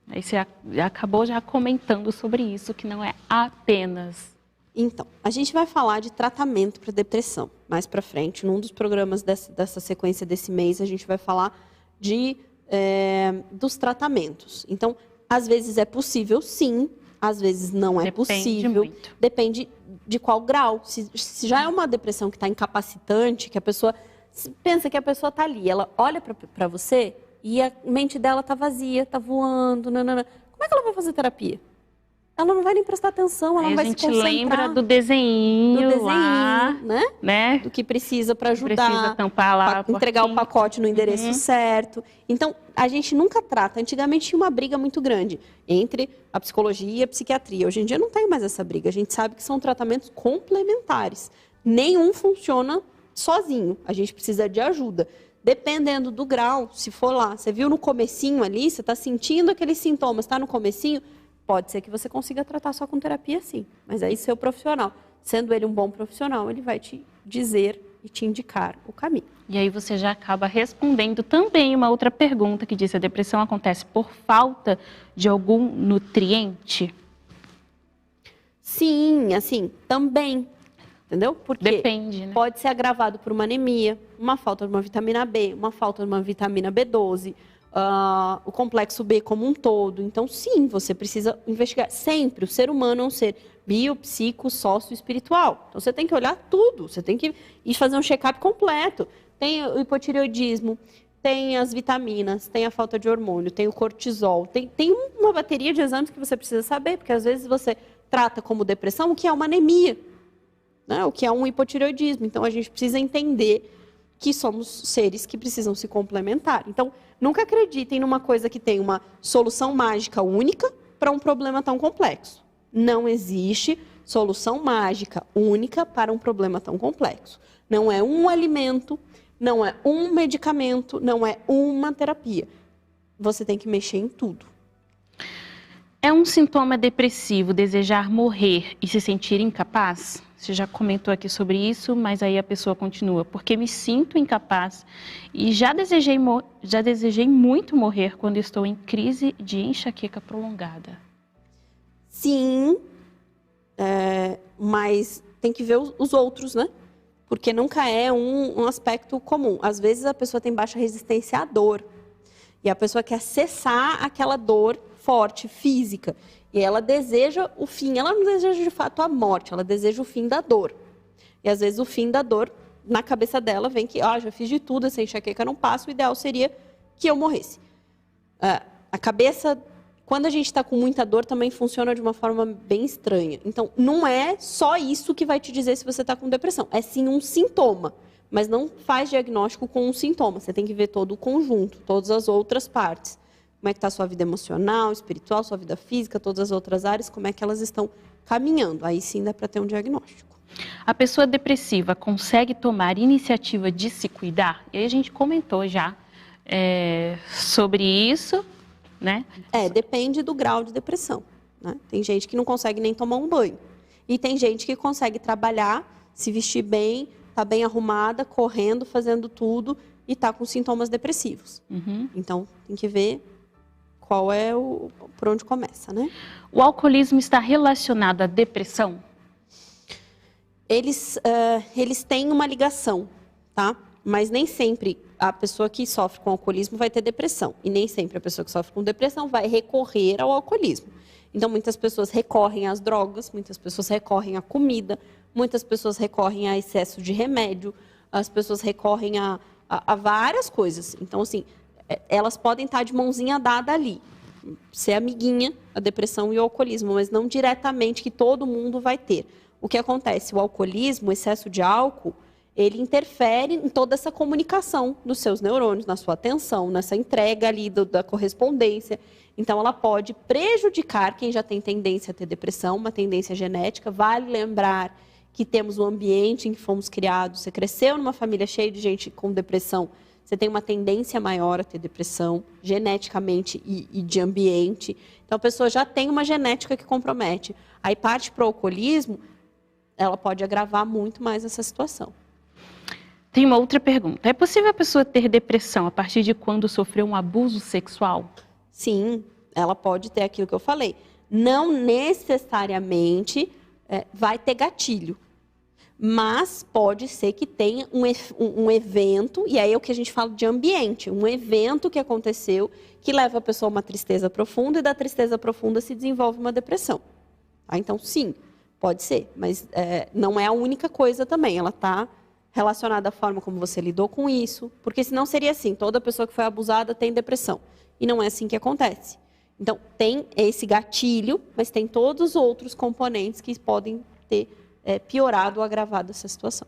Aí você acabou já comentando sobre isso, que não é apenas... Então, a gente vai falar de tratamento para depressão mais para frente. Num dos programas dessa sequência desse mês, a gente vai falar dos tratamentos. Então, às vezes é possível, sim. Às vezes não é possível. Muito. Depende de qual grau. Se já é uma depressão que está incapacitante, que a pessoa pensa que a pessoa está ali, ela olha para você e a mente dela está vazia, está voando, nanana. Como é que ela vai fazer terapia? ela não vai nem prestar atenção, ela não vai se concentrar. A gente lembra do desenho lá, né? Do que precisa para ajudar, precisa tampar lá, entregar o pacote no endereço certo. Então, a gente nunca trata. Antigamente tinha uma briga muito grande entre a psicologia e a psiquiatria. Hoje em dia não tem mais essa briga. A gente sabe que são tratamentos complementares. Nenhum funciona sozinho. A gente precisa de ajuda. Dependendo do grau, se for lá, você viu no comecinho ali, você está sentindo aqueles sintomas, está no comecinho, pode ser que você consiga tratar só com terapia, sim. Mas aí seu profissional, sendo ele um bom profissional, ele vai te dizer e te indicar o caminho. E aí você já acaba respondendo também uma outra pergunta que diz: a depressão acontece por falta de algum nutriente? Sim, assim, também. Entendeu? Porque depende, né? Pode ser agravado por uma anemia, uma falta de uma vitamina B, uma falta de uma vitamina B12, o complexo B como um todo. Então, sim, você precisa investigar. Sempre, o ser humano é um ser bio, psico, sócio espiritual. Então, você tem que olhar tudo, você tem que ir fazer um check-up completo. Tem o hipotireoidismo, tem as vitaminas, tem a falta de hormônio, tem o cortisol, tem uma bateria de exames que você precisa saber, porque às vezes você trata como depressão o que é uma anemia, né? O que é um hipotireoidismo. Então, a gente precisa entender que somos seres que precisam se complementar. Então, nunca acreditem numa coisa que tem uma solução mágica única para um problema tão complexo. Não existe solução mágica única para um problema tão complexo. Não é um alimento, não é um medicamento, não é uma terapia. Você tem que mexer em tudo. É um sintoma depressivo desejar morrer e se sentir incapaz? Você já comentou aqui sobre isso, mas aí a pessoa continua. Porque me sinto incapaz e já desejei muito morrer quando estou em crise de enxaqueca prolongada. Sim, mas tem que ver os outros, né? Porque nunca é um aspecto comum. Às vezes a pessoa tem baixa resistência à dor. E a pessoa quer cessar aquela dor forte, física. E ela deseja o fim. Ela não deseja de fato a morte, ela deseja o fim da dor. E às vezes o fim da dor, na cabeça dela, vem que já fiz de tudo, essa enxaqueca não passa, o ideal seria que eu morresse. A cabeça, quando a gente está com muita dor, também funciona de uma forma bem estranha. Então, não é só isso que vai te dizer se você está com depressão. É sim um sintoma, mas não faz diagnóstico com um sintoma. Você tem que ver todo o conjunto, todas as outras partes. Como é que está a sua vida emocional, espiritual, sua vida física, todas as outras áreas, como é que elas estão caminhando. Aí sim dá para ter um diagnóstico. A pessoa depressiva consegue tomar iniciativa de se cuidar? E aí a gente comentou já sobre isso, né? Depende do grau de depressão, né? Tem gente que não consegue nem tomar um banho. E tem gente que consegue trabalhar, se vestir bem, tá bem arrumada, correndo, fazendo tudo e tá com sintomas depressivos. Uhum. Então, tem que ver qual é por onde começa, né? O alcoolismo está relacionado à depressão? Eles têm uma ligação, tá? Mas nem sempre a pessoa que sofre com alcoolismo vai ter depressão. E nem sempre a pessoa que sofre com depressão vai recorrer ao alcoolismo. Então, muitas pessoas recorrem às drogas, muitas pessoas recorrem à comida, muitas pessoas recorrem a excesso de remédio, as pessoas recorrem a várias coisas. Então, assim, elas podem estar de mãozinha dada ali, ser amiguinha, a depressão e o alcoolismo, mas não diretamente que todo mundo vai ter. O que acontece? O alcoolismo, o excesso de álcool, ele interfere em toda essa comunicação dos seus neurônios, na sua atenção, nessa entrega ali da correspondência. Então, ela pode prejudicar quem já tem tendência a ter depressão, uma tendência genética. Vale lembrar que temos um ambiente em que fomos criados. Você cresceu numa família cheia de gente com depressão, você tem uma tendência maior a ter depressão, geneticamente e de ambiente. Então, a pessoa já tem uma genética que compromete. Aí parte para o alcoolismo, ela pode agravar muito mais essa situação. Tem uma outra pergunta. É possível a pessoa ter depressão a partir de quando sofreu um abuso sexual? Sim, ela pode ter aquilo que eu falei. Não necessariamente vai ter gatilho. Mas pode ser que tenha um evento, e aí é o que a gente fala de ambiente, um evento que aconteceu que leva a pessoa a uma tristeza profunda, e da tristeza profunda se desenvolve uma depressão. Então, sim, pode ser, mas não é a única coisa também, ela está relacionada à forma como você lidou com isso, porque senão seria assim, toda pessoa que foi abusada tem depressão, e não é assim que acontece. Então, tem esse gatilho, mas tem todos os outros componentes que podem ter piorado ou agravado essa situação.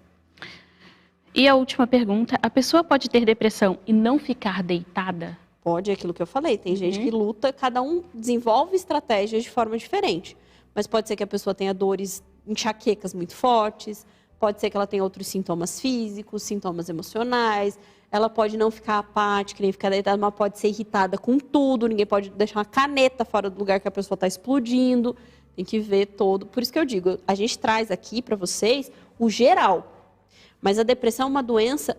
E a última pergunta, a pessoa pode ter depressão e não ficar deitada? Pode, é aquilo que eu falei. Tem gente que luta, cada um desenvolve estratégias de forma diferente. Mas pode ser que a pessoa tenha dores, enxaquecas muito fortes, pode ser que ela tenha outros sintomas físicos, sintomas emocionais, ela pode não ficar apática, nem ficar deitada, mas pode ser irritada com tudo, ninguém pode deixar uma caneta fora do lugar que a pessoa está explodindo, tem que ver todo. Por isso que eu digo, a gente traz aqui para vocês o geral. Mas a depressão é uma doença,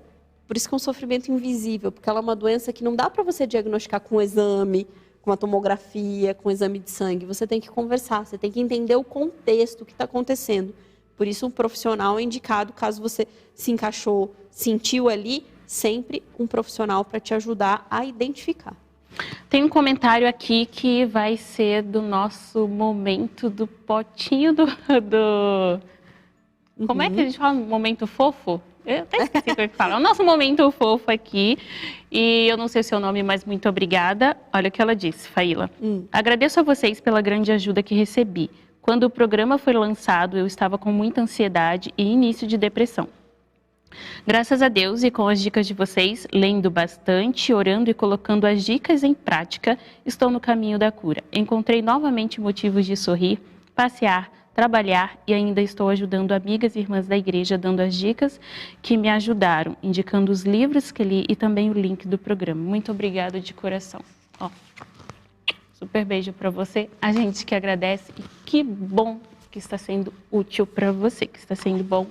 por isso que é um sofrimento invisível, porque ela é uma doença que não dá para você diagnosticar com um exame, com uma tomografia, com um exame de sangue. Você tem que conversar, você tem que entender o contexto que está acontecendo. Por isso, um profissional é indicado, caso você se encaixou, sentiu ali, sempre um profissional para te ajudar a identificar. Tem um comentário aqui que vai ser do nosso momento do potinho do... Como é que a gente fala? Momento fofo? Eu até esqueci o que fala. O nosso momento fofo aqui. E eu não sei o seu nome, mas muito obrigada. Olha o que ela disse, Faíla. Agradeço a vocês pela grande ajuda que recebi. Quando o programa foi lançado, eu estava com muita ansiedade e início de depressão. Graças a Deus e com as dicas de vocês, lendo bastante, orando e colocando as dicas em prática, estou no caminho da cura. Encontrei novamente motivos de sorrir, passear, trabalhar e ainda estou ajudando amigas e irmãs da igreja, dando as dicas que me ajudaram, indicando os livros que li e também o link do programa. Muito obrigada de coração. Ó, super beijo para você. A gente que agradece e que bom que está sendo útil para você, que está sendo bom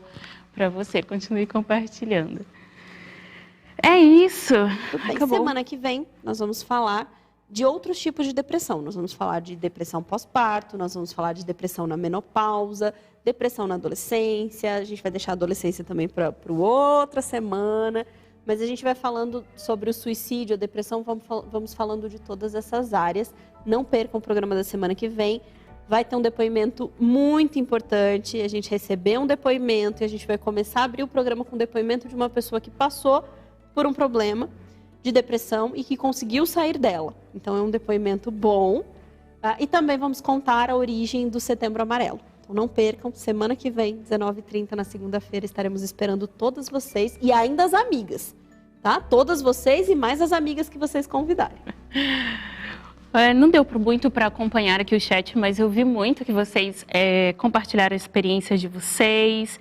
para você. Continue compartilhando. É isso. Acabou. Semana que vem nós vamos falar de outros tipos de depressão. Nós vamos falar de depressão pós-parto, nós vamos falar de depressão na menopausa, depressão na adolescência, a gente vai deixar a adolescência também para outra semana, mas a gente vai falando sobre o suicídio, a depressão, vamos falando de todas essas áreas. Não percam o programa da semana que vem, vai ter um depoimento muito importante, a gente recebeu um depoimento e a gente vai começar a abrir o programa com o depoimento de uma pessoa que passou por um problema de depressão e que conseguiu sair dela. Então é um depoimento bom. E também vamos contar a origem do Setembro Amarelo. Então não percam, semana que vem, 19h30, na segunda-feira, estaremos esperando todas vocês e ainda as amigas, tá? Todas vocês e mais as amigas que vocês convidarem. Não deu muito para acompanhar aqui o chat, mas eu vi muito que vocês compartilharam a experiência de vocês.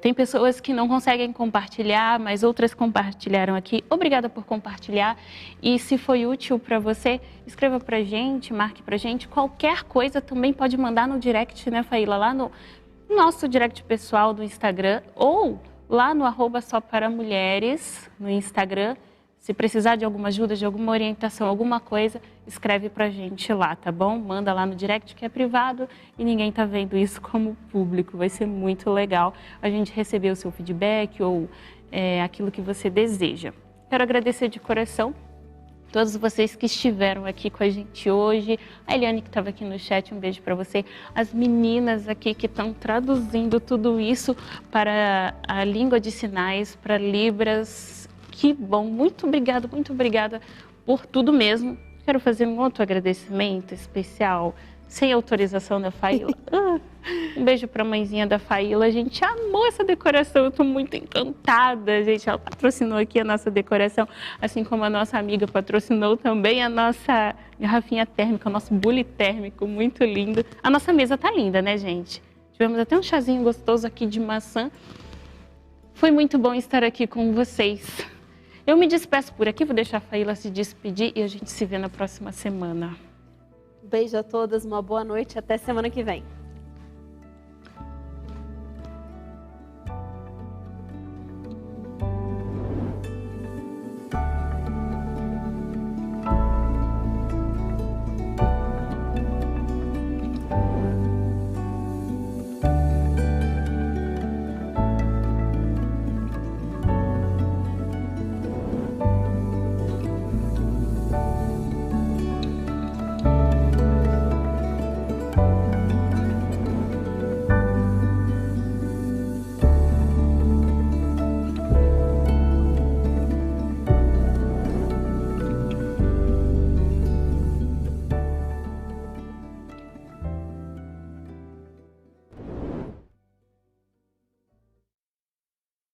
Tem pessoas que não conseguem compartilhar, mas outras compartilharam aqui. Obrigada por compartilhar. E se foi útil para você, escreva para a gente, marque para a gente. Qualquer coisa também pode mandar no direct, né, Faíla? Lá no nosso direct pessoal do Instagram ou lá no @soparaMulheres no Instagram. Se precisar de alguma ajuda, de alguma orientação, alguma coisa, escreve pra gente lá, tá bom? Manda lá no direct que é privado e ninguém tá vendo isso como público. Vai ser muito legal a gente receber o seu feedback ou aquilo que você deseja. Quero agradecer de coração todos vocês que estiveram aqui com a gente hoje. A Eliane que estava aqui no chat, um beijo para você. As meninas aqui que estão traduzindo tudo isso para a língua de sinais, para Libras. Que bom, muito obrigada por tudo mesmo. Quero fazer um outro agradecimento especial, sem autorização da Faíla. Um beijo para a mãezinha da Faíla. A gente amou essa decoração, eu estou muito encantada, gente. Ela patrocinou aqui a nossa decoração, assim como a nossa amiga patrocinou também a nossa garrafinha térmica, o nosso bule térmico, muito lindo. A nossa mesa tá linda, né, gente? Tivemos até um chazinho gostoso aqui de maçã. Foi muito bom estar aqui com vocês. Eu me despeço por aqui, vou deixar a Faíla se despedir e a gente se vê na próxima semana. Um beijo a todas, uma boa noite, até semana que vem.